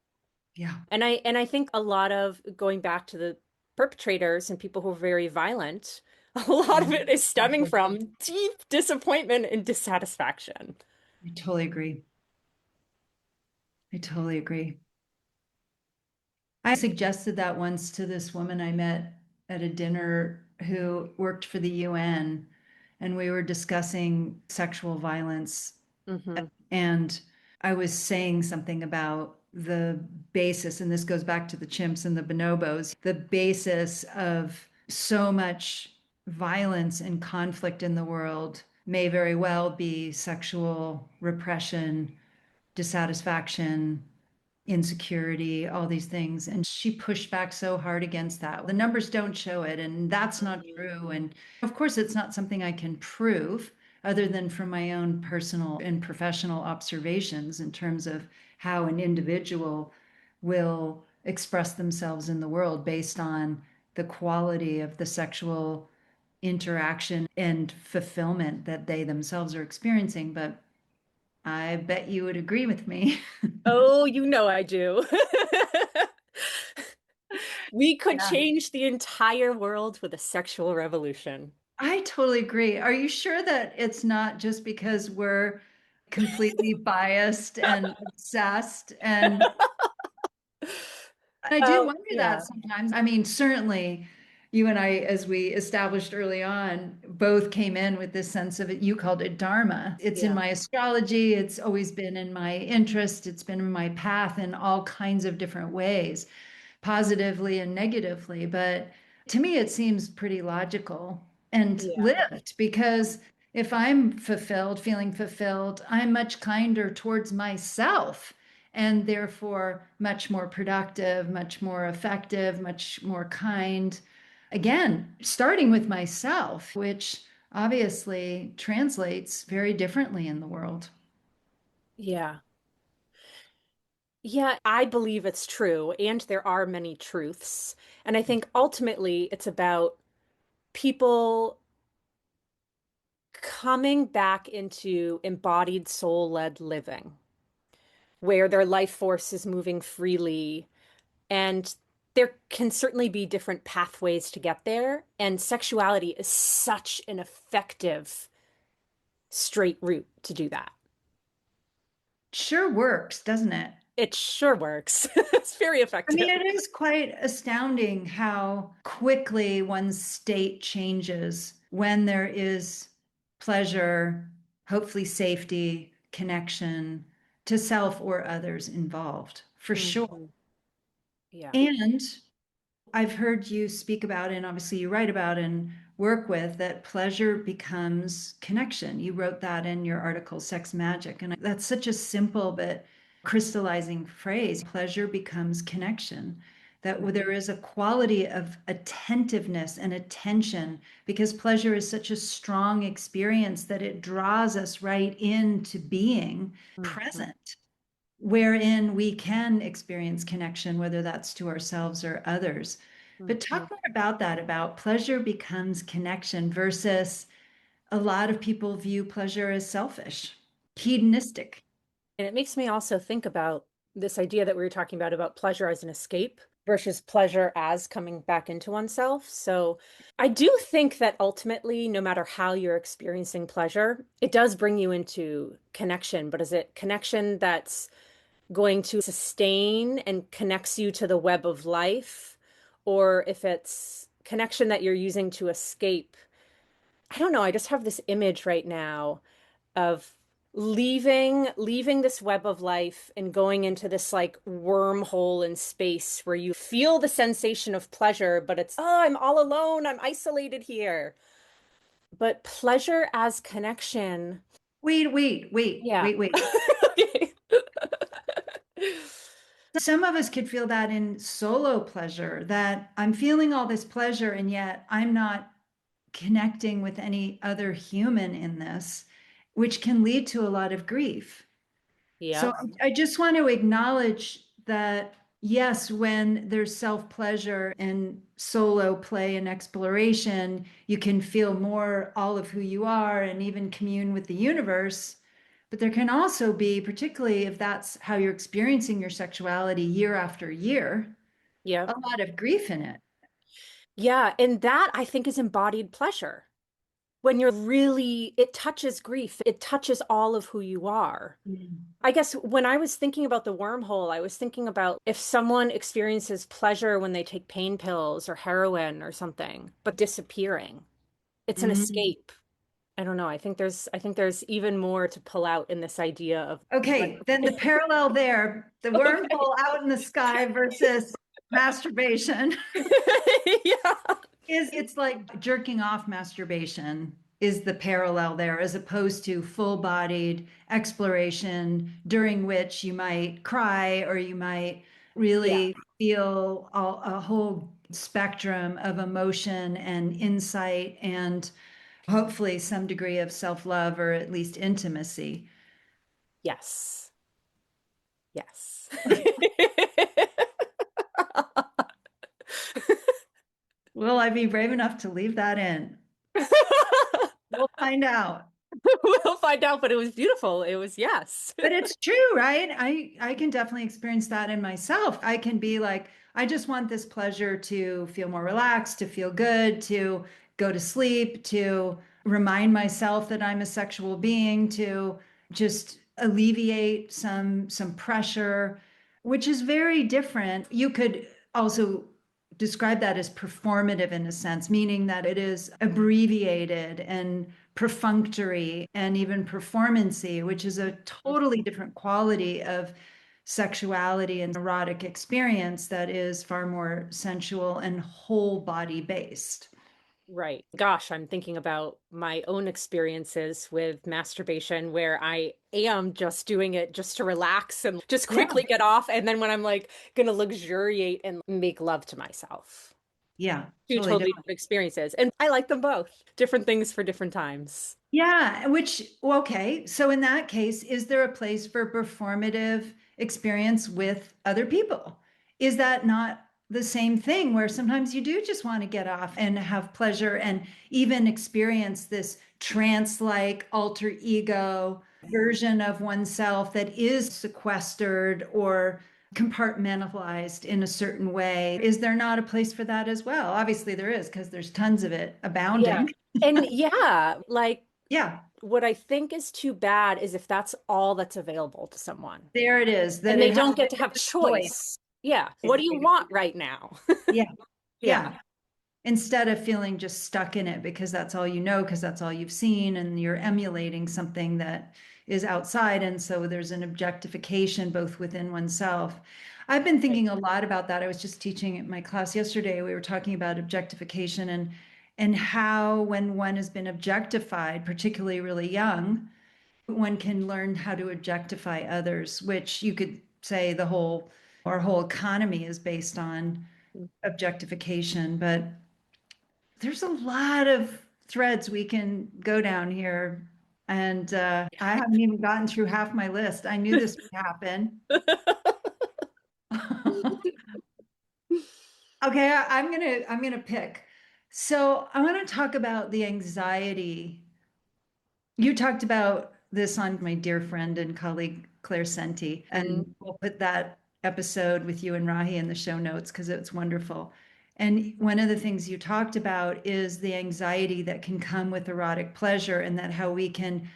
Speaker 2: Yeah.
Speaker 1: And I think a lot of, going back to the perpetrators and people who are very violent, a lot of
Speaker 2: Mm.
Speaker 1: it is stemming from deep disappointment and dissatisfaction.
Speaker 2: I totally agree. I totally agree. I suggested that once to this woman I met at a dinner who worked for the UN, and we were discussing sexual violence.
Speaker 1: Hmm.
Speaker 2: And I was saying something about the basis, and this goes back to the chimps and the bonobos, the basis of so much violence and conflict in the world may very well be sexual repression, dissatisfaction, insecurity, all these things. And she pushed back so hard against that. The numbers don't show it, and that's not true. And of course, it's not something I can prove other than from my own personal and professional observations in terms of how an individual will express themselves in the world based on the quality of the sexual interaction and fulfillment that they themselves are experiencing. But I bet you would agree with me.
Speaker 1: Oh, you know I do. We could
Speaker 2: Yeah.
Speaker 1: change the entire world with a sexual revolution.
Speaker 2: I totally agree. Are you sure that it's not just because we're completely biased and obsessed? And I do
Speaker 1: Oh,
Speaker 2: wonder that
Speaker 1: yeah.
Speaker 2: sometimes. I mean, certainly you and I, as we established early on, both came in with this sense of it. You called it Dharma. It's in
Speaker 1: Yeah.
Speaker 2: my astrology. It's always been in my interest. It's been in my path in all kinds of different ways, positively and negatively. But to me, it seems pretty logical and
Speaker 1: Yeah.
Speaker 2: lived, because if I'm fulfilled, feeling fulfilled, I'm much kinder towards myself, and therefore much more productive, much more effective, much more kind. Again, starting with myself, which obviously translates very differently in the world.
Speaker 1: Yeah. Yeah, I believe it's true, and there are many truths. And I think ultimately it's about people coming back into embodied soul-led living, where their life force is moving freely. And there can certainly be different pathways to get there. And sexuality is such an effective straight route to do that.
Speaker 2: Sure works, doesn't it?
Speaker 1: It sure works. It's very
Speaker 2: I mean,
Speaker 1: effective.
Speaker 2: it is quite astounding how quickly one's state changes when there is pleasure, hopefully safety, connection to self or others involved, for sure.
Speaker 1: Mhm. Yeah.
Speaker 2: And I've heard you speak about, and obviously you write about and work with, that pleasure becomes connection. You wrote that in your article, Sex Magic. And that's such a simple but crystallizing phrase. Pleasure becomes connection. That there is a quality of attentiveness and attention because pleasure is such a strong experience that it draws us right into being
Speaker 1: Mhm.
Speaker 2: present, wherein we can experience connection, whether that's to ourselves or others. But
Speaker 1: Mhm.
Speaker 2: talk more about that, about pleasure becomes connection versus a lot of people view pleasure as selfish, hedonistic.
Speaker 1: And it makes me also think about this idea that we were talking about pleasure as an escape versus pleasure as coming back into oneself. So I do think that ultimately, no matter how you're experiencing pleasure, it does bring you into connection. But is it connection that's going to sustain and connects you to the web of life? Or if it's connection that you're using to escape? I don't know. I just have this image right now of leaving this web of life and going into this like wormhole in space where you feel the sensation of pleasure, but it's, oh, I'm all alone, I'm isolated here. But pleasure as connection,
Speaker 2: Wait, wait, wait,
Speaker 1: yeah.
Speaker 2: wait, wait.
Speaker 1: Okay.
Speaker 2: Some of us could feel that in solo pleasure, that I'm feeling all this pleasure and yet I'm not connecting with any other human in this, which can lead to a lot of grief. So
Speaker 1: Yep.
Speaker 2: I just want to acknowledge that, yes, when there's self pleasure and solo play and exploration, you can feel more all of who you are and even commune with the universe. But there can also be, particularly if that's how you're experiencing your sexuality year after year, a
Speaker 1: Yep.
Speaker 2: lot of grief in it.
Speaker 1: Yeah. And that I think is embodied pleasure. When you're really, it touches grief, it touches all of who you are.
Speaker 2: Mm.
Speaker 1: I guess when I was thinking about the wormhole, I was thinking about if someone experiences pleasure when they take pain pills or heroin or something, but disappearing. It's an
Speaker 2: Mm.
Speaker 1: escape. I don't know. I think there's even more to pull out in this idea of
Speaker 2: Okay, then the parallel there, the
Speaker 1: okay.
Speaker 2: wormhole out in the sky versus masturbation.
Speaker 1: Yeah.
Speaker 2: Is it's like jerking off masturbation is the parallel there, as opposed to full-bodied exploration during which you might cry or you might
Speaker 1: Yeah.
Speaker 2: really feel a whole spectrum of emotion and insight and hopefully some degree of self-love or at least intimacy.
Speaker 1: Yes. Yes.
Speaker 2: Will I be brave enough to leave that in? We'll find out.
Speaker 1: We'll find out, but it was beautiful. It was yes.
Speaker 2: But it's true, right? I can definitely experience that in myself. I can be like, I just want this pleasure to feel more relaxed, to feel good, to go to sleep, to remind myself that I'm a sexual being, to just alleviate some pressure, which is very different. You could also describe that as performative in a sense, meaning that it is abbreviated and perfunctory and even performancy, which is a totally different quality of sexuality and erotic experience that is far more sensual and whole body based.
Speaker 1: Right. Gosh, I'm thinking about my own experiences with masturbation where I am just doing it just to relax and just
Speaker 2: Yeah.
Speaker 1: quickly get off. And then when I'm like gonna luxuriate and make love to myself.
Speaker 2: Yeah,
Speaker 1: Two
Speaker 2: totally
Speaker 1: totally
Speaker 2: different.
Speaker 1: different experiences. And I like them both. Different things for different times.
Speaker 2: Yeah, which, okay. So in that case, is there a place for performative experience with other people? Is that not the same thing where sometimes you do just want to get off and have pleasure and even experience this trance-like alter ego? version of oneself that is sequestered or compartmentalized in a certain way. Is there not a place for that as well? Obviously, there is because there's tons of it
Speaker 1: Yeah.
Speaker 2: abounding.
Speaker 1: And yeah, like
Speaker 2: Yeah,
Speaker 1: what I think is too bad is if that's all that's available to someone
Speaker 2: there it is, that
Speaker 1: and
Speaker 2: it
Speaker 1: they
Speaker 2: has
Speaker 1: don't get to have
Speaker 2: a choice.
Speaker 1: choice. Yeah. What do you want right now?
Speaker 2: Yeah,
Speaker 1: Yeah.
Speaker 2: yeah. Instead of feeling just stuck in it because that's all you know, because that's all you've seen, and you're emulating something that is outside. And so there's an objectification both within oneself. I've been
Speaker 1: Right.
Speaker 2: thinking a lot about that. I was just teaching at my class yesterday. We were talking about objectification and how when one has been objectified, particularly really young, one can learn how to objectify others, which you could say our whole economy is based on objectification. But there's a lot of threads we can go down here. And I haven't even gotten through half my list. I knew this would happen. Okay, I'm gonna pick. So I want to talk about the anxiety. You talked about this on my dear friend and colleague Claire Senti,
Speaker 1: Mm,
Speaker 2: and we'll put that episode with you and Rahi in the show notes because it's wonderful. And one of the things you talked about is the anxiety that can come with erotic pleasure, and that how we can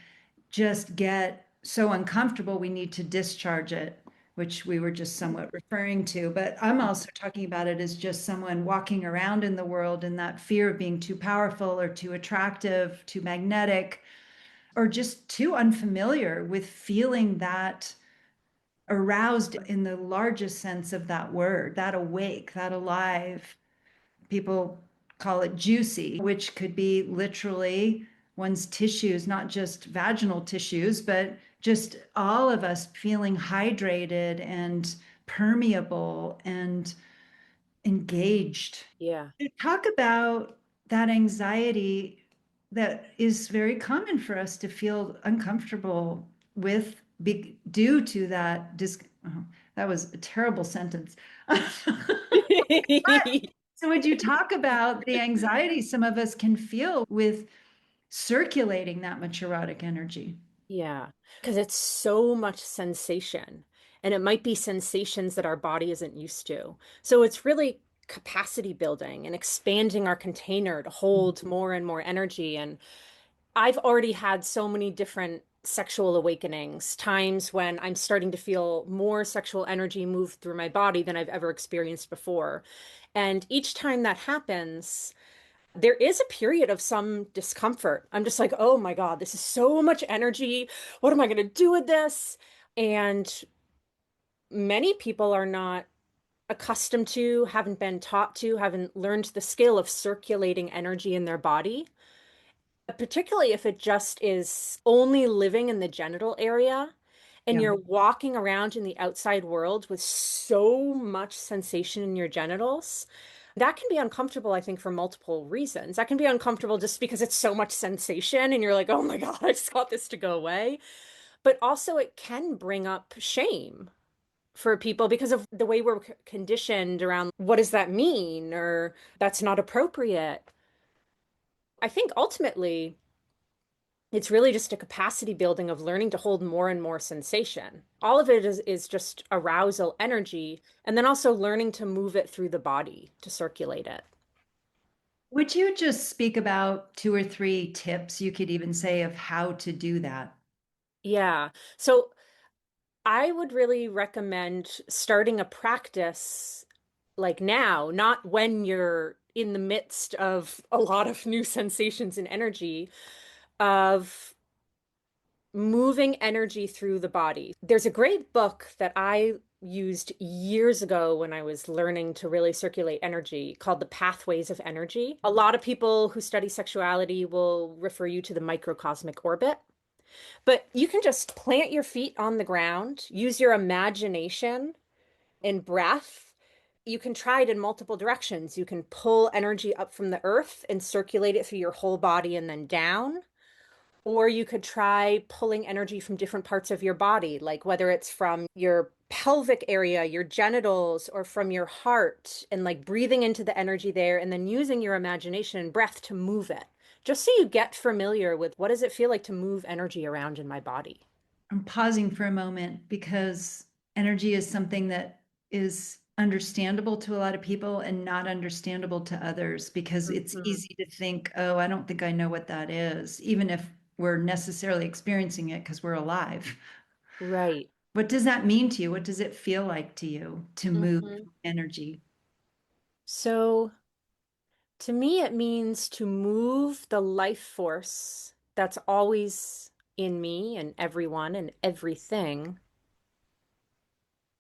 Speaker 2: just get so uncomfortable we need to discharge it, which we were just somewhat referring to. But I'm also talking about it as just someone walking around in the world and that fear of being too powerful or too attractive, too magnetic, or just too unfamiliar with feeling that aroused in the largest sense of that word, that awake, that alive. People call it juicy, which could be literally one's tissues, not just vaginal tissues, but just all of us feeling hydrated and permeable and engaged.
Speaker 1: yeah.
Speaker 2: Talk about that anxiety that is very common for us to feel uncomfortable with due to that oh, that was a terrible sentence. So would you talk about the anxiety some of us can feel with circulating that much erotic energy?
Speaker 1: Yeah, because it's so much sensation, and it might be sensations that our body isn't used to. So it's really capacity building and expanding our container to hold more and more energy. And I've already had so many different sexual awakenings, times when I'm starting to feel more sexual energy move through my body than I've ever experienced before. And each time that happens, there is a period of some discomfort. I'm just like, oh my God, this is so much energy. What am I going to do with this? And many people are not accustomed to, haven't been taught to, haven't learned the skill of circulating energy in their body, particularly if it just is only living in the genital area and
Speaker 2: Yeah.
Speaker 1: you're walking around in the outside world with so much sensation in your genitals. That can be uncomfortable, I think, for multiple reasons. That can be uncomfortable just because it's so much sensation and you're like, oh my God, I just got this to go away. But also, it can bring up shame for people because of the way we're conditioned around what does that mean or that's not appropriate. I think ultimately, it's really just a capacity building of learning to hold more and more sensation. All of it is just arousal energy, and then also learning to move it through the body to circulate it.
Speaker 2: Would you just speak about two or three tips you could even say of how to do that?
Speaker 1: Yeah. So I would really recommend starting a practice like now, not when you're in the midst of a lot of new sensations and energy, of moving energy through the body. There's a great book that I used years ago when I was learning to really circulate energy called The Pathways of Energy. A lot of people who study sexuality will refer you to the microcosmic orbit, but you can just plant your feet on the ground, use your imagination and breath. You can try it in multiple directions. You can pull energy up from the earth and circulate it through your whole body and then down. Or you could try pulling energy from different parts of your body, like whether it's from your pelvic area, your genitals, or from your heart, and like breathing into the energy there and then using your imagination and breath to move it. Just so you get familiar with what does it feel like to move energy around in my body.
Speaker 2: I'm pausing for a moment because energy is something that is understandable to a lot of people and not understandable to others because it's
Speaker 1: Mhm.
Speaker 2: easy to think, oh, I don't think I know what that is, even if we're necessarily experiencing it because we're alive.
Speaker 1: Right.
Speaker 2: What does that mean to you? What does it feel like to you to move
Speaker 1: Mhm.
Speaker 2: energy?
Speaker 1: So to me, it means to move the life force that's always in me and everyone and everything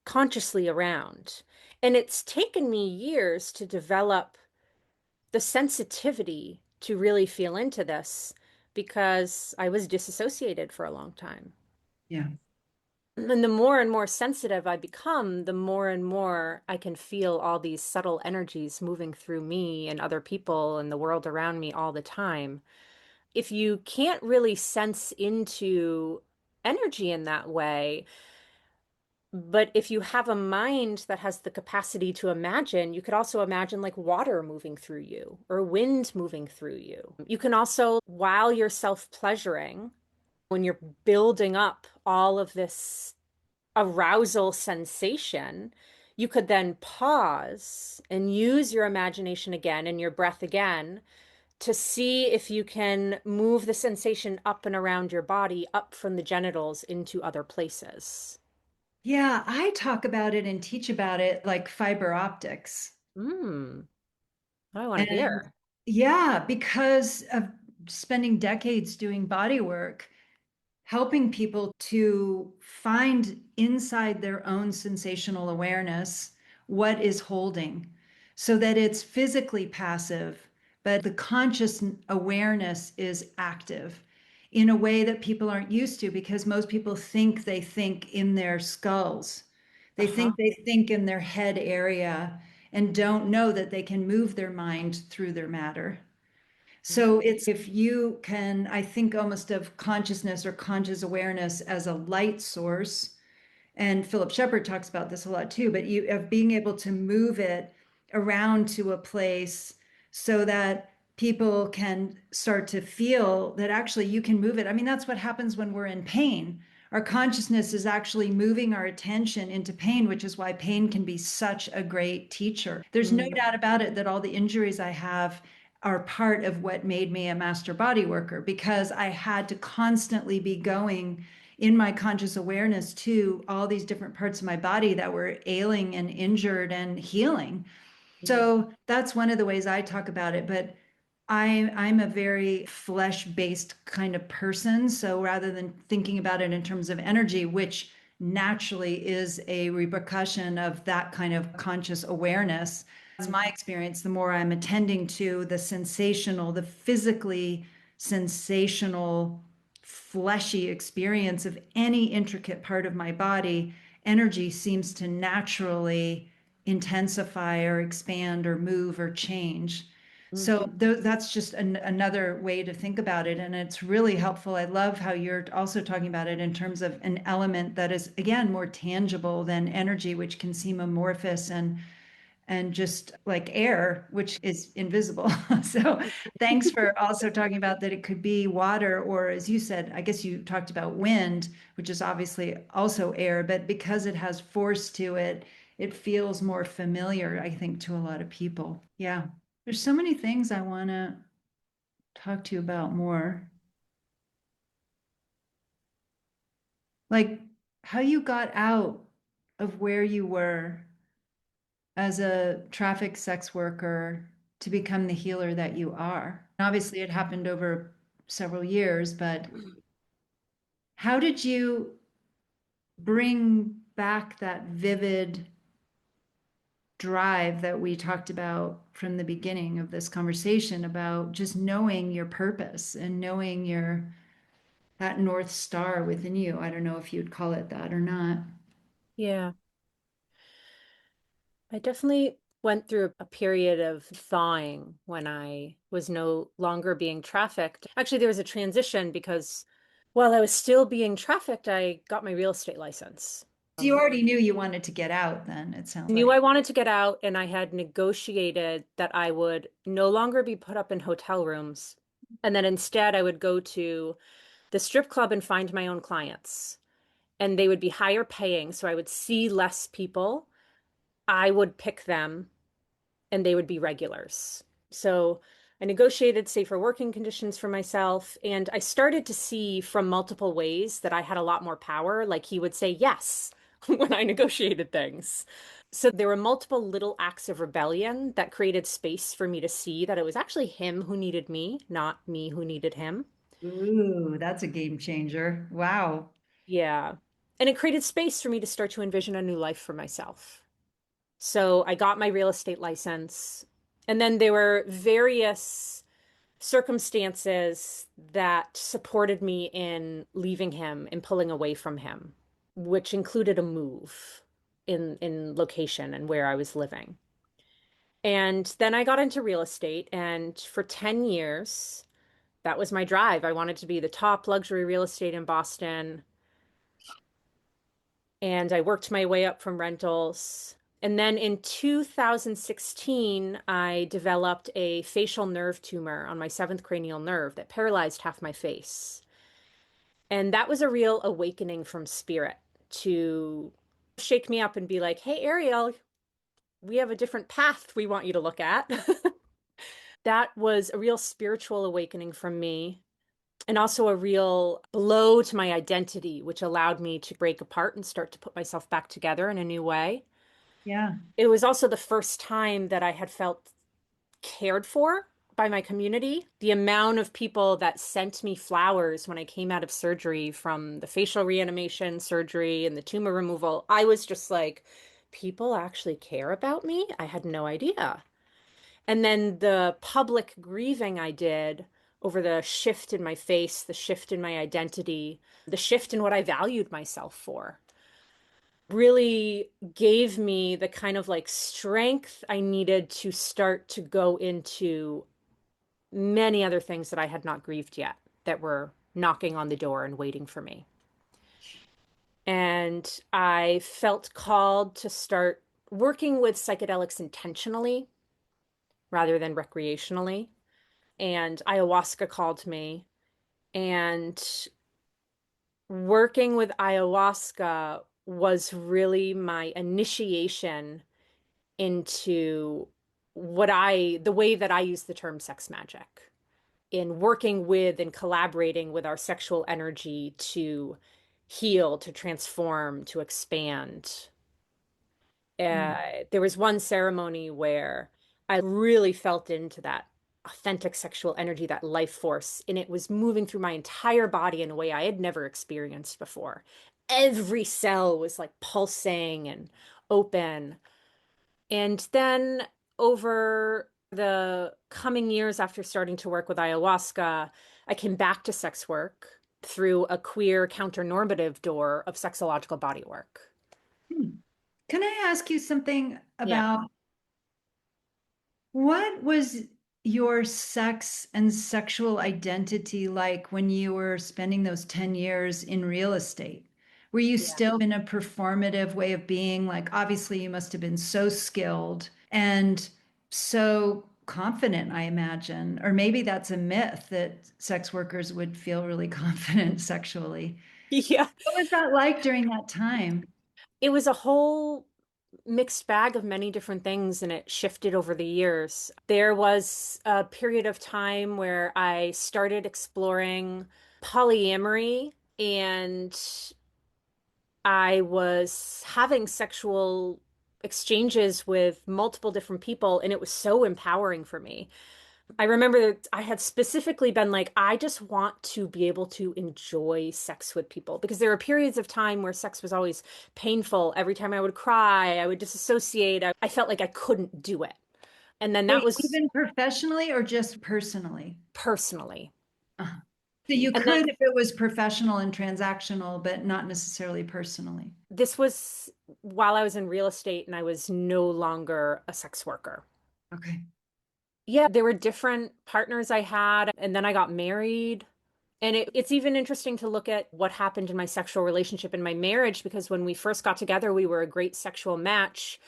Speaker 1: consciously around. And it's taken me years to develop the sensitivity to really feel into this because I was disassociated for a long time.
Speaker 2: Yeah.
Speaker 1: And the more and more sensitive I become, the more and more I can feel all these subtle energies moving through me and other people and the world around me all the time. If you can't really sense into energy in that way, but if you have a mind that has the capacity to imagine, you could also imagine like water moving through you or wind moving through you. You can also, while you're self-pleasuring, when you're building up all of this arousal sensation, you could then pause and use your imagination again and your breath again to see if you can move the sensation up and around your body, up from the genitals into other places.
Speaker 2: Yeah, I talk about it and teach about it like fiber optics.
Speaker 1: Hmm. I want to
Speaker 2: And
Speaker 1: hear.
Speaker 2: yeah, because of spending decades doing body work, helping people to find inside their own sensational awareness what is holding so that it's physically passive, but the conscious awareness is active in a way that people aren't used to because most people think they think in their skulls.
Speaker 1: Uh-huh.
Speaker 2: They think in their head area and don't know that they can move their mind through their matter. So it's if you can, I think almost of consciousness or conscious awareness as a light source, and Philip Shepard talks about this a lot too, but you of being able to move it around to a place so that people can start to feel that actually you can move it. I mean, that's what happens when we're in pain. Our consciousness is actually moving our attention into pain, which is why pain can be such a great teacher. There's no
Speaker 1: Mm-hmm.
Speaker 2: doubt about it that all the injuries I have are part of what made me a master body worker because I had to constantly be going in my conscious awareness to all these different parts of my body that were ailing and injured and healing. So that's one of the ways I talk about it. But I'm a very flesh-based kind of person. So rather than thinking about it in terms of energy, which naturally is a repercussion of that kind of conscious awareness, as my experience, the more I'm attending to the sensational, the physically sensational, fleshy experience of any intricate part of my body, energy seems to naturally intensify or expand or move or change. So
Speaker 1: Mm-hmm.
Speaker 2: that's just another way to think about it. And it's really helpful. I love how you're also talking about it in terms of an element that is, again, more tangible than energy, which can seem amorphous and just like air, which is invisible. So thanks for also talking about that it could be water, or as you said, I guess you talked about wind, which is obviously also air, but because it has force to it, it feels more familiar, I think, to a lot of people. Yeah. There's so many things I want to talk to you about more, like how you got out of where you were as a trafficked sex worker to become the healer that you are. Obviously, it happened over several years, but how did you bring back that vivid drive that we talked about from the beginning of this conversation about just knowing your purpose and knowing your that North Star within you? I don't know if you'd call it that or not.
Speaker 1: Yeah. I definitely went through a period of thawing when I was no longer being trafficked. Actually, there was a transition because while I was still being trafficked, I got my real estate license.
Speaker 2: So you already knew you wanted to get out then, it sounds
Speaker 1: Knew
Speaker 2: like.
Speaker 1: I wanted to get out, and I had negotiated that I would no longer be put up in hotel rooms, and that instead I would go to the strip club and find my own clients. and they would be higher paying. So I would see less people. I would pick them and they would be regulars. So I negotiated safer working conditions for myself. And I started to see from multiple ways that I had a lot more power. Like he would say yes when I negotiated things. So there were multiple little acts of rebellion that created space for me to see that it was actually him who needed me, not me who needed him.
Speaker 2: Ooh, that's a game changer. Wow.
Speaker 1: Yeah. And it created space for me to start to envision a new life for myself. So I got my real estate license. And then there were various circumstances that supported me in leaving him and pulling away from him, which included a move in location and where I was living. And then I got into real estate, and for 10 years, that was my drive. I wanted to be the top luxury real estate in Boston, and I worked my way up from rentals. And then in 2016, I developed a facial nerve tumor on my seventh cranial nerve that paralyzed half my face. And that was a real awakening from spirit to shake me up and be like, hey, Ariel, we have a different path we want you to look at. That was a real spiritual awakening from me, and also a real blow to my identity, which allowed me to break apart and start to put myself back together in a new way.
Speaker 2: Yeah.
Speaker 1: It was also the first time that I had felt cared for by my community. The amount of people that sent me flowers when I came out of surgery from the facial reanimation surgery and the tumor removal, I was just like, people actually care about me? I had no idea. And then the public grieving I did over the shift in my face, the shift in my identity, the shift in what I valued myself for really gave me the kind of like strength I needed to start to go into many other things that I had not grieved yet that were knocking on the door and waiting for me. And I felt called to start working with psychedelics intentionally rather than recreationally. And ayahuasca called me. And working with ayahuasca was really my initiation into the way that I use the term sex magic, in working with and collaborating with our sexual energy to heal, to transform, to expand.
Speaker 2: Mm.
Speaker 1: There was one ceremony where I really felt into that authentic sexual energy, that life force, and it was moving through my entire body in a way I had never experienced before. Every cell was like pulsing and open. And then over the coming years after starting to work with ayahuasca, I came back to sex work through a queer counter-normative door of sexological body work.
Speaker 2: Hmm. Can I ask you something
Speaker 1: Yeah.
Speaker 2: about what was your sex and sexual identity like when you were spending those 10 years in real estate? Were you
Speaker 1: Yeah.
Speaker 2: still in a performative way of being? Like, obviously, you must have been so skilled and so confident, I imagine. Or maybe that's a myth that sex workers would feel really confident sexually.
Speaker 1: Yeah.
Speaker 2: What was that like during that time?
Speaker 1: It was a whole mixed bag of many different things, and it shifted over the years. There was a period of time where I started exploring polyamory, and I was having sexual exchanges with multiple different people, and it was so empowering for me. I remember that I had specifically been like, I just want to be able to enjoy sex with people because there were periods of time where sex was always painful. Every time I would cry, I would disassociate. I felt like I couldn't do it. And then that
Speaker 2: Wait,
Speaker 1: was
Speaker 2: even professionally or just personally?
Speaker 1: personally.
Speaker 2: Uh-huh. So you
Speaker 1: And then
Speaker 2: could if it was professional and transactional, but not necessarily personally.
Speaker 1: this was while I was in real estate and I was no longer a sex worker.
Speaker 2: Okay.
Speaker 1: Yeah, there were different partners I had, and then I got married. And it's even interesting to look at what happened in my sexual relationship in my marriage because when we first got together, we were a great sexual match.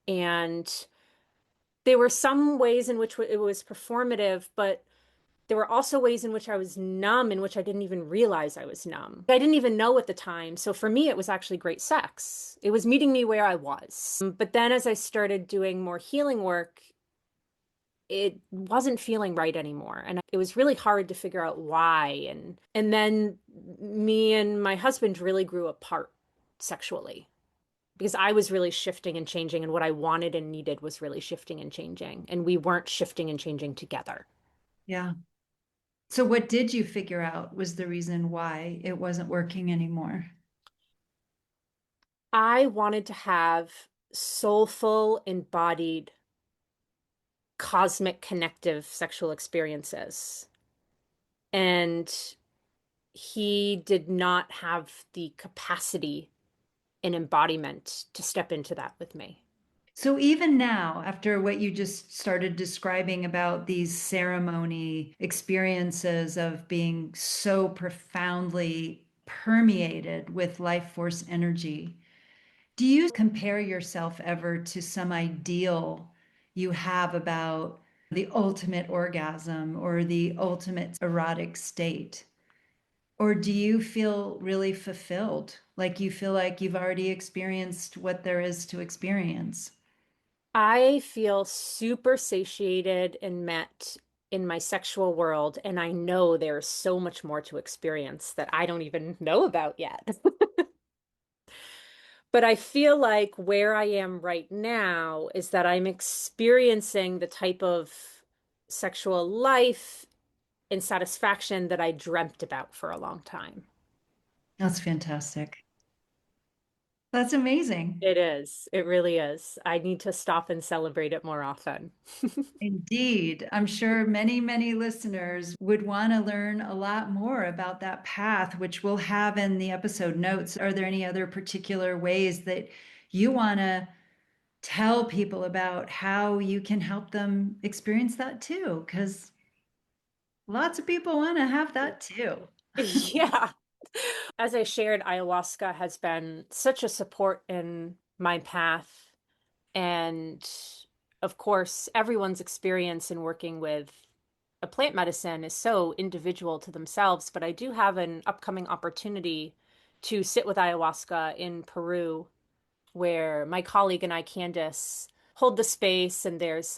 Speaker 1: And there were some ways in which it was performative, but There were also ways in which I was numb, in which I didn't even realize I was numb. I didn't even know at the time. So for me, it was actually great sex. It was meeting me where I was. But then as I started doing more healing work, it wasn't feeling right anymore. And it was really hard to figure out why. And then me and my husband really grew apart sexually because I was really shifting and changing, and what I wanted and needed was really shifting and changing. And we weren't shifting and changing together.
Speaker 2: Yeah. So what did you figure out was the reason why it wasn't working anymore?
Speaker 1: I wanted to have soulful, embodied, cosmic, connective sexual experiences. And he did not have the capacity and embodiment to step into that with me.
Speaker 2: So even now, after what you just started describing about these ceremony experiences of being so profoundly permeated with life force energy, do you compare yourself ever to some ideal you have about the ultimate orgasm or the ultimate erotic state? Or do you feel really fulfilled? Like you feel like you've already experienced what there is to experience?
Speaker 1: I feel super satiated and met in my sexual world, and I know there's so much more to experience that I don't even know about yet. But I feel like where I am right now is that I'm experiencing the type of sexual life and satisfaction that I dreamt about for a long time.
Speaker 2: That's fantastic. That's amazing.
Speaker 1: It is. It really is. I need to stop and celebrate it more often.
Speaker 2: Indeed. I'm sure many, many listeners would want to learn a lot more about that path, which we'll have in the episode notes. Are there any other particular ways that you want to tell people about how you can help them experience that too? Because lots of people want to have that too.
Speaker 1: Yeah. As I shared, ayahuasca has been such a support in my path. And of course, everyone's experience in working with a plant medicine is so individual to themselves. But I do have an upcoming opportunity to sit with ayahuasca in Peru, where my colleague and I, Candice, hold the space, and there's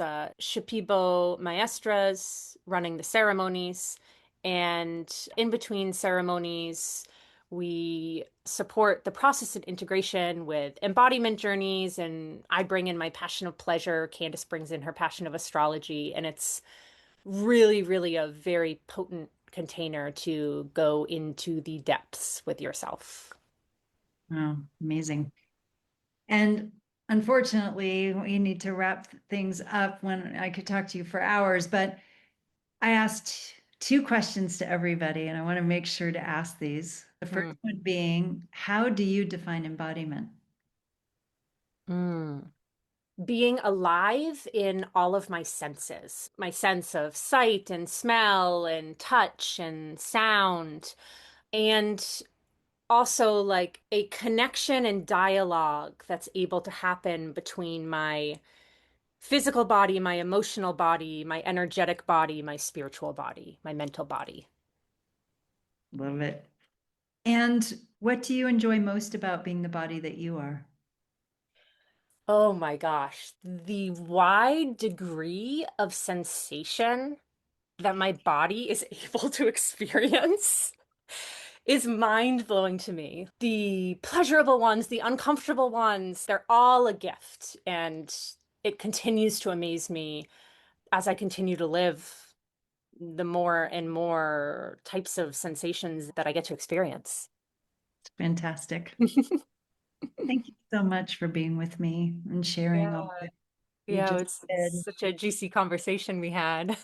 Speaker 1: Shipibo maestras running the ceremonies. And in between ceremonies, we support the process and integration with embodiment journeys, and I bring in my passion of pleasure. Candice brings in her passion of astrology, and it's really, really a very potent container to go into the depths with yourself.
Speaker 2: Oh, amazing. And unfortunately, we need to wrap things up when I could talk to you for hours, but I asked two questions to everybody, and I want to make sure to ask these. The first
Speaker 1: Hmm.
Speaker 2: one being, how do you define embodiment?
Speaker 1: Mm. Being alive in all of my senses, my sense of sight and smell and touch and sound, and also like a connection and dialogue that's able to happen between my physical body, my emotional body, my energetic body, my spiritual body, my mental body.
Speaker 2: Love it. And what do you enjoy most about being the body that you are?
Speaker 1: Oh my gosh, the wide degree of sensation that my body is able to experience is mind-blowing to me. The pleasurable ones, the uncomfortable ones, they're all a gift. And it continues to amaze me as I continue to live, the more and more types of sensations that I get to experience.
Speaker 2: It's fantastic. Thank you so much for being with me and sharing all
Speaker 1: Yeah,
Speaker 2: that you
Speaker 1: yeah,
Speaker 2: just
Speaker 1: it's
Speaker 2: did.
Speaker 1: such a juicy conversation we had.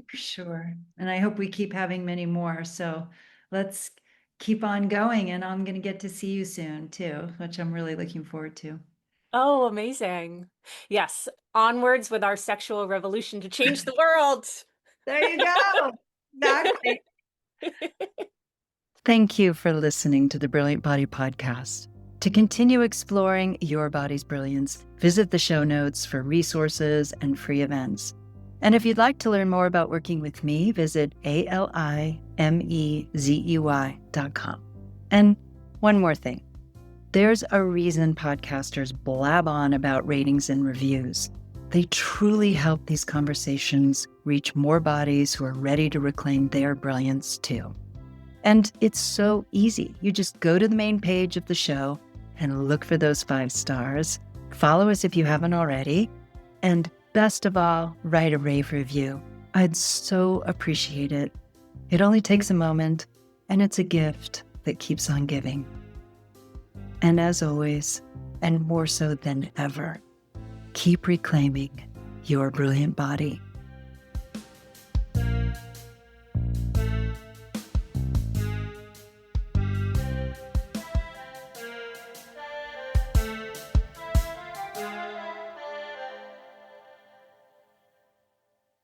Speaker 2: For sure. And I hope we keep having many more. So let's keep on going. And I'm going to get to see you soon too, which I'm really looking forward to.
Speaker 1: Oh, amazing. Yes, onwards with our sexual revolution to change the world.
Speaker 2: There you go. Exactly. Thank you for listening to the Brilliant Body Podcast. To continue exploring your body's brilliance, visit the show notes for resources and free events. And if you'd like to learn more about working with me, visit alimezui.com. And one more thing. There's a reason podcasters blab on about ratings and reviews. They truly help these conversations reach more bodies who are ready to reclaim their brilliance too. And it's so easy. You just go to the main page of the show and look for those 5 stars. Follow us if you haven't already. And best of all, write a rave review. I'd so appreciate it. It only takes a moment, and it's a gift that keeps on giving. And as always, and more so than ever, keep reclaiming your brilliant body.